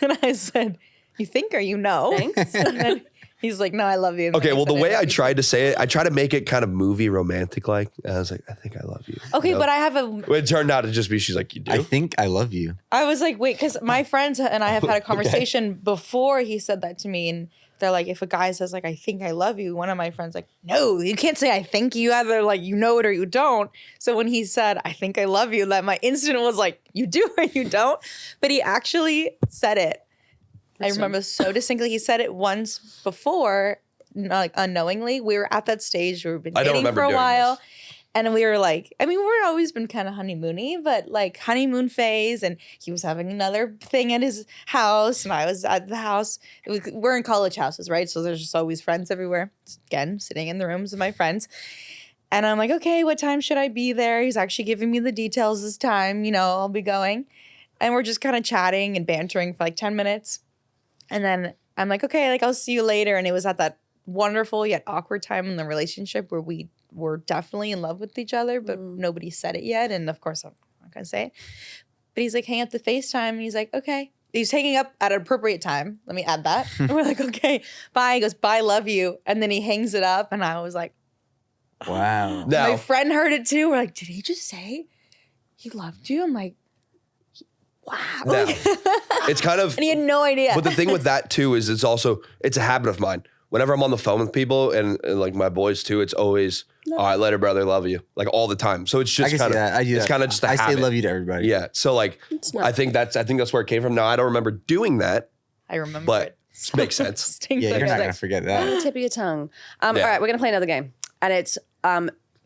And I said, you think or you know? Thanks. And then he's like, no, I love you. And Okay, then well, the said, way love I you. tried to say it, I try to make it kind of movie romantic like. I was like, I think I love you. Okay, you know? but I have a It turned out to just be, she's like, you do? I think I love you. I was like, wait, because my friends and I have had a conversation before he said that to me, and they're like, if a guy says like, I think I love you, one of my friends like, no, you can't say I think. You either like you know it or you don't. So when he said, I think I love you, that my instant was like, you do or you don't. But he actually said it. I remember so distinctly. He said it once before, like unknowingly. We were at that stage where we've been I don't dating remember for a doing while. this. And we were like, I mean, we're always been kind of honeymoony, but like honeymoon phase. And he was having another thing at his house, and I was at the house. We're in college houses, right? So there's just always friends everywhere. Again, sitting in the rooms with my friends. And I'm like, okay, what time should I be there? He's actually giving me the details this time. You know, I'll be going. And we're just kind of chatting and bantering for like 10 minutes. And then I'm like, okay, like I'll see you later. And it was at that wonderful yet awkward time in the relationship where we were definitely in love with each other, but nobody said it yet. And of course, I'm not going to say it. But he's like, hang up the FaceTime. And he's like, okay. He's hanging up at an appropriate time. Let me add that. And we're like, okay, bye. He goes, bye, love you. And then he hangs it up. And I was like, Wow. Now, my friend heard it too. We're like, did he just say he loved you? I'm like, wow. now, it's kind of, And he had no idea. but the thing with that too is it's a habit of mine. Whenever I'm on the phone with people and like my boys too, it's always, all right, later, brother, love you. Like all the time. So it's I just can kind see of, that. I do it's that. kind of just a I habit. say love you to everybody. Yeah. So like, I think that's where it came from. Now I don't remember doing that, I remember but it. it makes sense. Stinks Yeah, like you're not a- going to forget that. Tip of your tongue. All right, we're gonna play another game, and it's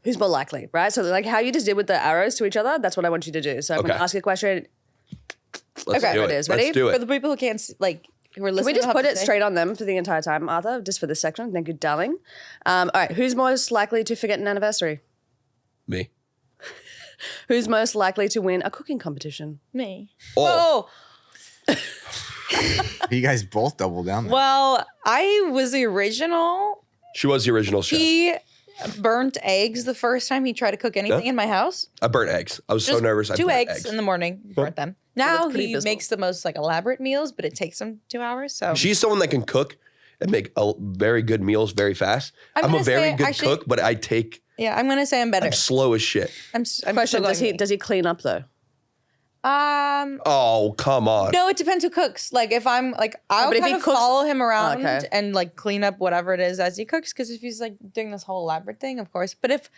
who's more likely, right? So like how you just did with the arrows to each other. That's what I want you to do. So I'm Okay. gonna ask you a question. Let's Okay. do It it. is. Let's Ready? do For it. the people who can't like who are listening, Can we just will have put to it say- straight on them for the entire time, Arthur? Just for this section. Thank you, darling. All right, who's most likely to forget an anniversary? Me. Who's most likely to win a cooking competition? Me. Oh. Oh, You guys both double down there. well, I was the original. She was the original chef. He burnt eggs the first time he tried to cook anything in my house. I burnt eggs. I was so Just nervous. I 2 burnt eggs in the morning, burnt them. that's Now pretty he abysmal. makes the most like elaborate meals, but it takes him 2 hours. So She's someone that can cook and make very good meals very fast. I'm I'm a gonna very say, good actually- cook, but I take, yeah, I'm gonna say I'm better. I'm slow as shit. I'm Question: still Does going he clean up though? Oh, come on. No, it depends who cooks. Like if I'm like, I'll but if kind he of cooks- follow him around okay. and like clean up whatever it is as he cooks. Because if he's like doing this whole elaborate thing, of course. But if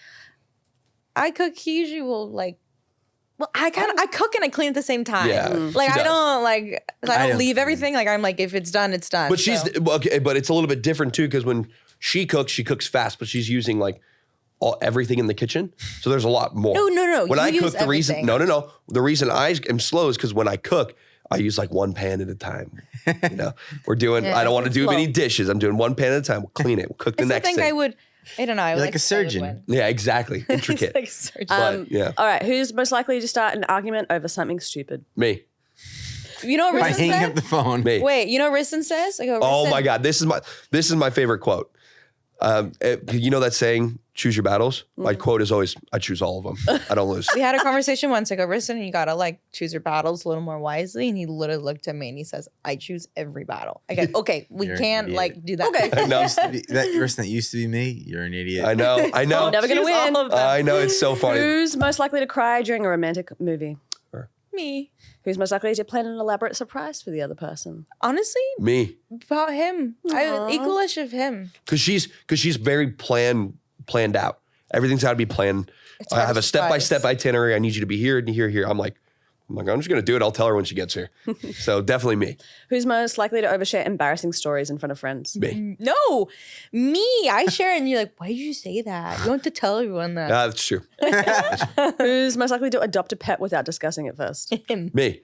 I cook, he usually will like. Well, I cook and I clean at the same time. Yeah, like she I does. don't like I I don't don't leave clean. everything. Like I'm like if it's done, it's done. But she's, So- okay, but it's a little bit different too, because when she cooks fast, but she's using like everything in the kitchen. So there's a lot more. No. When You I use cook, the reason, everything. no. The reason I am slow is because when I cook, I use like one pan at a time. You know, we're doing, Yeah, I don't want to it's do slow. many dishes. I'm doing one pan at a time. We'll clean it. We'll cook the I still next think thing. I would. I don't know. I would You're like a to say I would surgeon. win. Yeah, exactly. Intricate. Like a surgeon. But yeah, All right, who's most likely to start an argument over something stupid? me. You know what By Ristin hanging said? up the phone. Me. Wait, you know what Ristin says? I go, Oh Ristin, my God. This is my favorite quote. You know that saying, choose your battles? My quote is always, I choose all of them. I don't lose. We had a conversation once. I go, Ristin, you gotta like choose your battles a little more wisely. And he literally looked at me and he says, I choose every battle. I go, okay, we You're an can't idiot. like do that. Okay. No. That used to be me. You're an idiot. I know. I'm never gonna Choose win. all of them. I know. It's so funny. Who's most likely to cry during a romantic movie? Me. Who's most likely to plan an elaborate surprise for the other person? Honestly, Me. about him. I equalish of him. Because she's very planned out. Everything's got to be planned. I hard have to a step-by-step surprise. itinerary. I need you to be here and here. I'm like, I'm just gonna do it. I'll tell her when she gets here. So definitely me. Who's most likely to overshare embarrassing stories in front of friends? Me. No, me. I share and you're like, why did you say that? You don't have to tell everyone that. That's true. Who's most likely to adopt a pet without discussing it first? Me.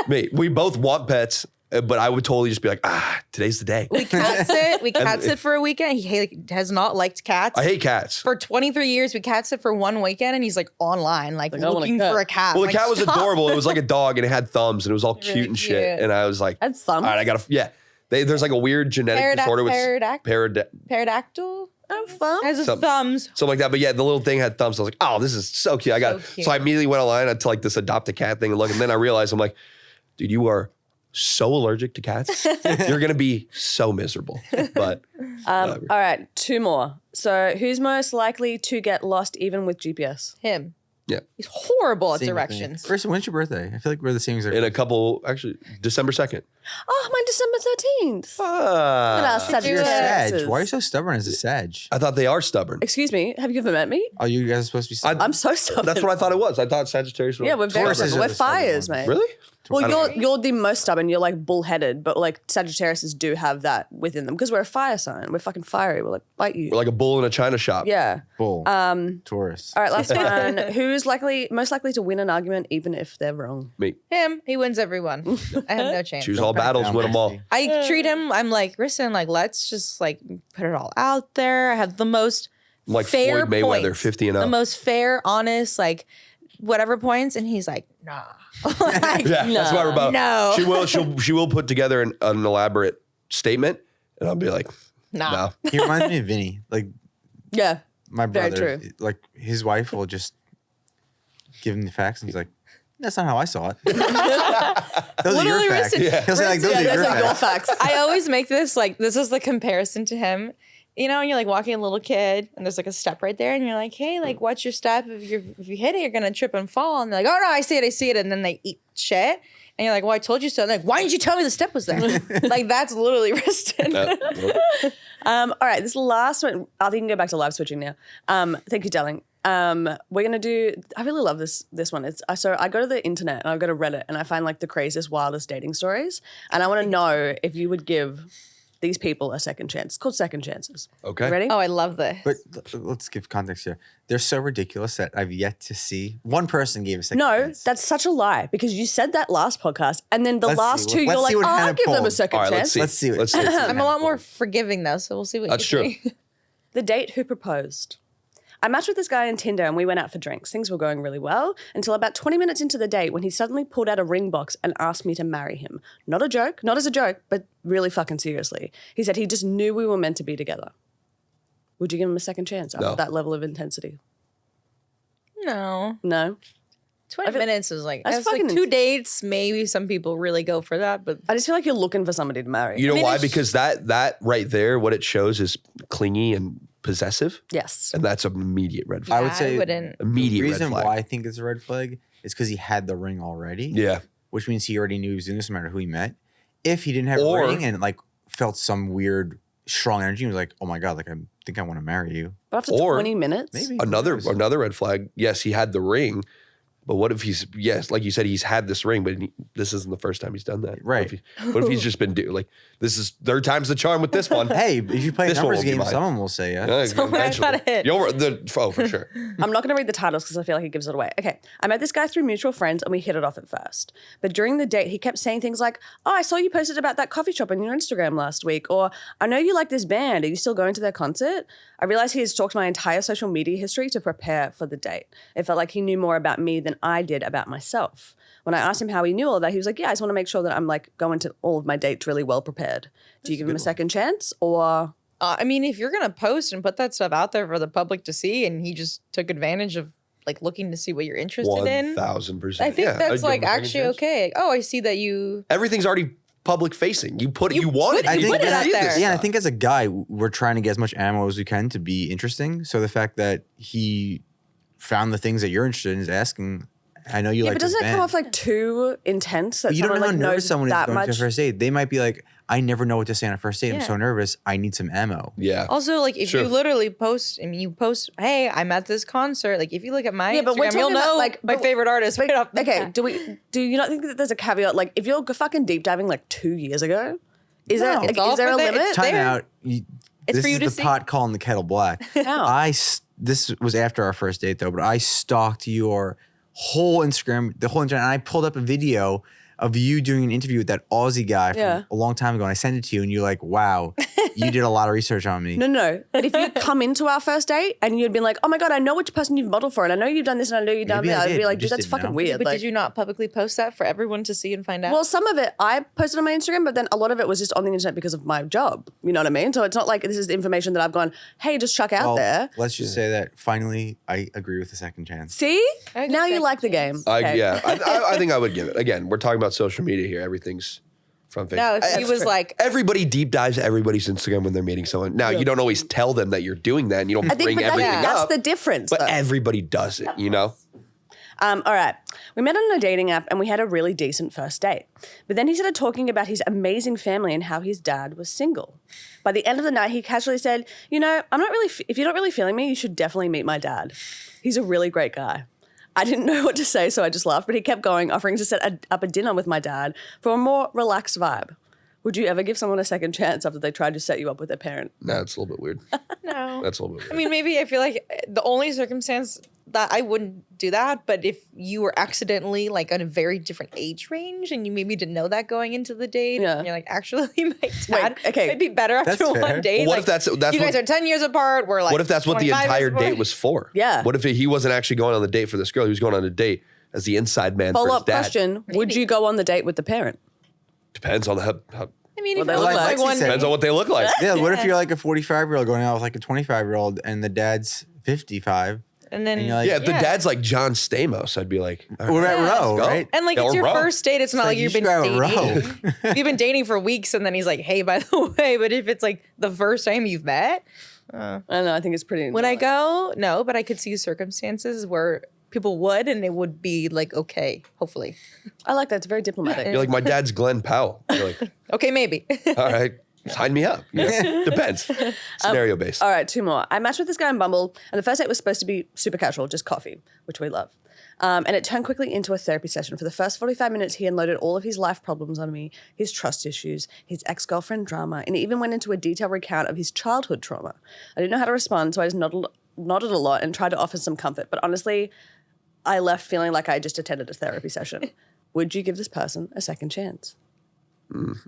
We both want pets, but I would totally just be like, today's the day. We cat sit. We cat sit for a weekend. He has not liked cats. I hate cats. For 23 years, we cat sit for one weekend, and he's like online, like I want a looking cat. for a cat. Well, the Like, cat was stop. adorable. It was like a dog, and it had thumbs, and it was all cute Really and shit. cute. And I was like, And thumbs? all right, I gotta, yeah. There's like a weird genetic disorder with Pterodactyl Oh, fun. has Some- thumbs. something like that. But yeah, the little thing had thumbs. I was like, oh, this is so cute. I got. So cute. So I immediately went online to like this adopt a cat thing and look, and then I realized I'm like, dude, you are so allergic to cats. You're gonna be so miserable. But whatever. All right, two more. So, who's most likely to get lost even with GPS? Him. Yeah. He's horrible at Same directions. thing. Ristin, when's your birthday? I feel like we're the same exact. In a couple, actually, December 2nd. Oh, mine December 13th. Ah, You're a Sag. Sagittarius. Why are you so stubborn as a Sag? I thought they are stubborn. Excuse me, have you ever met me? Oh, you guys are supposed to be stubborn. I'm so stubborn. That's what I thought it was. I thought Sagittarius were. Yeah, we're very Tauruses stubborn. are We're the stubborn fires, ones. mate. Really? I Well, don't- you're the most stubborn. You're like bullheaded, but like Sagittariuses do have that within them because we're a fire sign. We're fucking fiery. We're like bite you. We're like a bull in a china shop. Yeah. Bull. Taurus. All right, last one. Who's most likely to win an argument even if they're wrong? Me. Him. He wins every one. I have no chance. Choose all back battles, down, win them all. Nancy. I treat him. I'm like, listen, like let's just like put it all out there. I have the most I'm like fair Floyd Mayweather, points. 50 and The 0. most fair, honest, like whatever points, and he's like, nah. Like, Yeah, that's why we're about. No. She will put together an elaborate statement, and I'll be like, nah. no. He reminds me of Vinny. Like Yeah. my Very brother. true. Like his wife will just give him the facts, and he's like, "That's not how I saw it." Those are Literally, your facts. Ristin- He'll say like, "Those Yeah, are those your are your facts." facts. I always make this like this is the comparison to him. You know, and you're like walking a little kid, and there's like a step right there, and you're like, "Hey, like, watch your step. If you hit it, you're gonna trip and fall." And they're like, "Oh no, I see it," and then they eat shit. And you're like, "Well, I told you so." And they're like, "Why didn't you tell me the step was there?" Like that's literally Ristin. No. All right, this last one. I think you can go back to live switching now. Thank you, darling. We're gonna do. I really love this one. It's so I go to the internet and I go to Reddit and I find like the craziest, wildest dating stories, and I want to know if you would give these people a second chance. It's called Second Chances. Okay. You ready? Oh, I love this. But let's give context here. They're so ridiculous that I've yet to see one person gave a second No, chance. that's such a lie because you said that last podcast, and then the Let's last see. two, Let's you're see like, what "Oh, I'll Hannah give them a pulled." second All right, chance." let's see. Let's see. Let's see. I'm a lot more forgiving though, so we'll see what That's you true. think. The date who proposed. I matched with this guy on Tinder and we went out for drinks. Things were going really well until about 20 minutes into the date when he suddenly pulled out a ring box and asked me to marry him. Not a joke, not as a joke, but really fucking seriously. He said he just knew we were meant to be together. Would you give him a second chance after No. that level of intensity? No. No? 20 feel- minutes is like, That's that's like fucking 2 dates. Maybe some people really go for that, but I just feel like you're looking for somebody to marry. You know mean, why? it's- Because that right there, what it shows is clingy and possessive, Yes. and that's an immediate red flag. I would say wouldn't. Immediate the red reason flag. why I think it's a red flag is because he had the ring already. Yeah. Which means he already knew he was doing this no matter who he met. If he didn't have Or- a ring and like felt some weird strong energy, he was like, "Oh my god, like I think I want to marry you." But after Or 20 minutes? Maybe Another red flag. Yes, he had the ring, but what if he's like you said, he's had this ring, but this isn't the first time he's done that. Right. What if he's just been like this is third time's the charm with this one? Hey, if you play a This one numbers won't be game, mine. someone will say yeah. Someone has gotta hit. For sure. I'm not going to read the titles because I feel like it gives it away. Okay. I met this guy through mutual friends and we hit it off at first. But during the date, he kept saying things like, "Oh, I saw you posted about that coffee shop on your Instagram last week." Or, "I know you like this band. Are you still going to their concert?" I realized he had stalked my entire social media history to prepare for the date. It felt like he knew more about me than I did about myself. When I asked him how he knew all of that, he was like, "Yeah, I just want to make sure that I'm like going to all of my dates really well prepared." Do you give him a second chance or I mean, if you're gonna post and put that stuff out there for the public to see, and he just took advantage of like looking to see what you're interested in, 1,000%. I think I'd that's give like him a second actually chance. okay. Oh, I see that you. Everything's already public facing. You put it. You want it. put it- You put it see out this there. Yeah, and I stuff. think as a guy, we're trying to get as much ammo as we can to be interesting. So the fact that he found the things that you're interested in is asking. I know you Yeah, like but doesn't this it come band. off like too intense that You don't know someone how like nervous knows someone is that going much? to a first date. They might be like, I never know what to say on a first date. I'm Yeah. so nervous. I need some ammo. Yeah. Also, like if Sure. you literally post, I mean, you post, "Hey, I'm at this concert." Like if you look at my Yeah, but we're Instagram, you'll talking about, know like, my but- favorite artist. Right off the Okay, bat. do you not think that there's a caveat? Like, if you're fucking deep diving like 2 years ago, is there No. like, It's all is there for a the- limit? it's Time there. out. It's This for you is to the see. pot calling the kettle black. How? This was after our first date though, but I stalked your whole Instagram, the whole internet, and I pulled up a video of you doing an interview with that Aussie guy from Yeah. a long time ago, and I sent it to you, and you're like, "Wow, you did a lot of research on me." No. But if you come into our first date and you'd been like, "Oh my god, I know which person you've modeled for, and I know you've done this, and I know you've done Maybe I that," I'd did. be like, You "Dude, just that's didn't fucking know. weird." But Like, did you not publicly post that for everyone to see and find out? well, some of it I posted on my Instagram, but then a lot of it was just on the internet because of my job. You know what I mean? So it's not like this is the information that I've gone, "Hey, just chuck out Well, there." let's just say that finally, I agree with the second chance. See? I Now just you think like the it's- game. Okay. Yeah. I think I would give it. Again, we're talking about social media here. Everything's from Facebook. no, if he was like, Everybody deep dives everybody's Instagram when they're meeting someone. Now, you don't always tell them that you're doing that and you don't I think bring but everything that's up. the difference. but though. everybody does it, you know? All right. We met on a dating app and we had a really decent first date. But then he started talking about his amazing family and how his dad was single. By the end of the night, he casually said, "You know, I'm not really, if you're not really feeling me, you should definitely meet my dad. He's a really great guy." I didn't know what to say, so I just laughed, but he kept going, offering to set up a dinner with my dad for a more relaxed vibe. Would you ever give someone a second chance after they tried to set you up with their parent? Nah, it's a little bit weird. no. That's a little bit weird. I mean, maybe I feel like the only circumstance that I wouldn't do that, but if you were accidentally like on a very different age range and you maybe didn't know that going into the date, Yeah. and you're like, actually, my dad okay. might be better after That's one fair. date. What like, if that's you guys what- are 10 years apart? We're like, What if that's what the 25 years entire apart? date was for? Yeah. What if he wasn't actually going on the date for this girl? He was going on a date as the inside man for his Follow-up dad. question, would you go on the date with the parent? Depends on how I mean, Well, if they it look looks like- like one Lexi said- depends on what they look like. Yeah, what if you're like a 45-year-old going out with like a 25-year-old and the dad's 55? and then And you're like, Yeah, if the dad's like John Stamos, I'd be like, all What right. about Roe, go. right? And like Yeah, it's or your Roe. first date. It's not like you you've been should go dating. Roe. You've been dating for weeks, and then he's like, "Hey, by the way," but if it's like the first time you've met, I don't know, I think it's pretty... would I go? No, but I could see circumstances where people would, and it would be like okay, hopefully. I like that, it's very diplomatic. You're like, my dad's Glenn Powell. You're like, Okay, maybe. all right, sign me up. You know? Depends. Scenario based. All right, two more. I matched with this guy on Bumble, and the first date was supposed to be super casual, just coffee, which we love. And it turned quickly into a therapy session. For the first 45 minutes, he unloaded all of his life problems on me, his trust issues, his ex-girlfriend drama, and he even went into a detailed recount of his childhood trauma. I didn't know how to respond, so I just nodded a lot and tried to offer some comfort. But honestly, I left feeling like I just attended a therapy session. Would you give this person a second chance?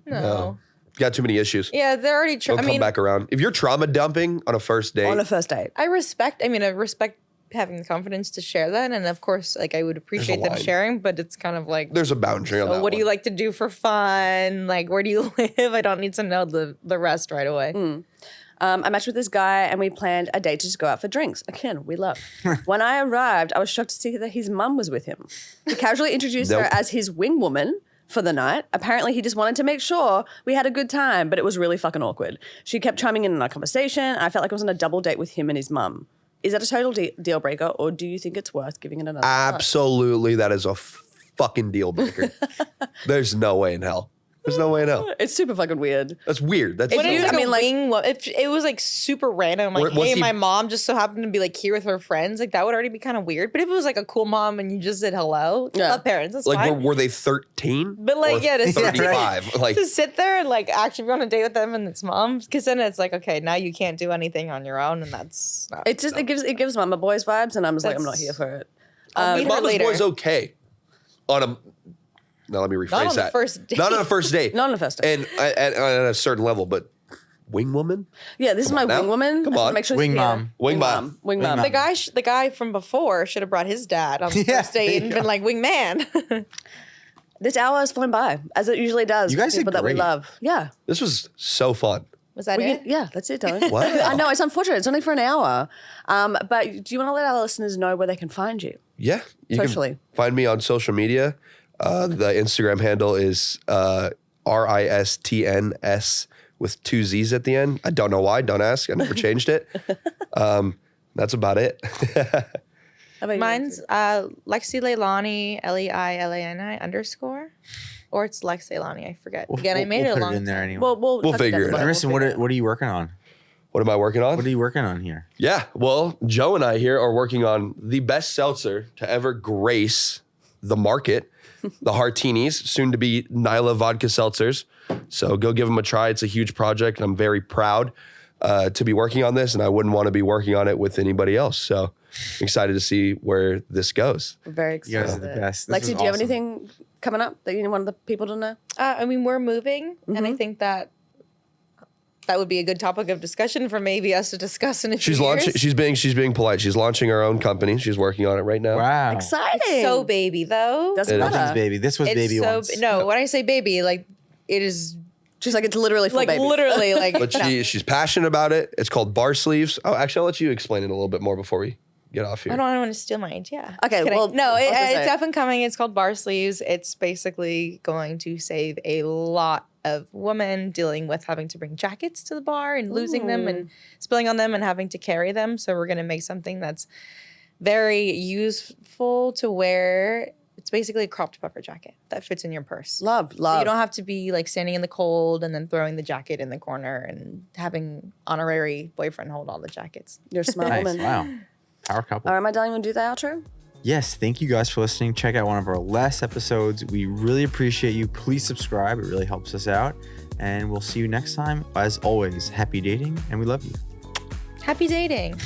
No. Got too many issues. Yeah, they're already. Don't I come mean, back around. If you're trauma dumping on a first date, On a first date. I respect. I mean, I respect having the confidence to share that, and of course, like I would appreciate them line. sharing. But it's kind of like, there's a boundary on so that what do you one. like to do for fun? Like, where do you live? I don't need to know the rest right away. I matched with this guy and we planned a date to just go out for drinks. Again, we love. When I arrived, I was shocked to see that his mum was with him. He casually introduced her Nope. as his wing woman for the night. Apparently, he just wanted to make sure we had a good time, but it was really fucking awkward. She kept chiming in our conversation. And I felt like I was on a double date with him and his mum. Is that a total deal breaker, or do you think it's worth giving it another shot? Absolutely, that is a fucking deal breaker. There's no way in hell. There's no way in hell. It's super fucking weird. That's weird. That's When you- it's like I mean, a like- wing, if it was like super random, like, Was hey, he- my mom just so happened to be like here with her friends, like that would already be kind of weird. But if it was like a cool mom and you just said hello, Yeah. love parents, that's like fine. were they 13? But, like, or yeah, to sit- 35. Like To sit there and like actually be on a date with them and it's mom, because then it's like, okay, now you can't do anything on your own, and that's not. It just it gives mama boys vibes, and I'm just like, I'm not That's- here for it. I'll meet her Mama's later. boy's okay on a. Now let me rephrase Not on the that. first date. Not on a first date. Not on a first date. And at a certain level, but wing woman, Yeah, this is my on now. wing woman. Come I have to on. Make sure Wing yeah. mom. Wing mom. Wing Wing mom. mom. The guy from before should have brought his dad on the Yeah, first date and yeah. been like, wingman. This hour has flown by, as it usually does. You guys with people did that we great. love. Yeah. this was so fun. Was that it? Yeah, that's it, darling. Wow. I know, it's unfortunate. It's only for an hour. But do you want to let our listeners know where they can find you? Yeah. You Socially. can find me on social media. The Instagram handle is RISTNS with 2 Z's at the end. I don't know why. Don't ask. I never changed it. That's about it. How about you, Mine's Lexi Leilani, Leilani _ or it's Lex Leilani. I forget. Again, I made it a put long it in there time. anyway. We'll touch figure down it the out. bottom. Ristin, We'll figure what are you working on? What am I working on? What are you working on here? Yeah, well, Joe and I here are working on the best seltzer to ever grace the market, the Heartinis, soon to be Nyla vodka seltzers. So go give them a try. It's a huge project, and I'm very proud to be working on this, and I wouldn't want to be working on it with anybody else. So I'm excited to see where this goes. We're very You excited. guys are the best. This Lexi, was do you have awesome. anything coming up that you want the people to know? I mean, we're moving, and I think that would be a good topic of discussion for maybe us to discuss in a few She's years. launching. She's being polite. She's launching her own company. She's working on it right now. Wow. Exciting. It's so baby though. Doesn't It is. matter. Nothing's baby. This was It's baby so once. no. When I say baby, like it is She's like, it's literally for like babies. literally like. But no. she's passionate about it. It's called bar sleeves. Oh, actually, I'll let you explain it a little bit more before we get off here. I don't want to steal my idea. Okay, Just kidding. well, no, I was gonna say- it's up and coming. It's called Bar Sleeves. It's basically going to save a lot of women dealing with having to bring jackets to the bar and losing them and spilling on them and having to carry them. So we're going to make something that's very useful to wear. It's basically a cropped puffer jacket that fits in your purse. Love. So you don't have to be like standing in the cold and then throwing the jacket in the corner and having honorary boyfriend hold all the jackets. You're a smart Nice. woman. Wow. Power couple. All right, my darling, want to do the outro? Yes, thank you guys for listening. Check out one of our last episodes. We really appreciate you. Please subscribe. It really helps us out. And we'll see you next time. As always, happy dating, and we love you. Happy dating.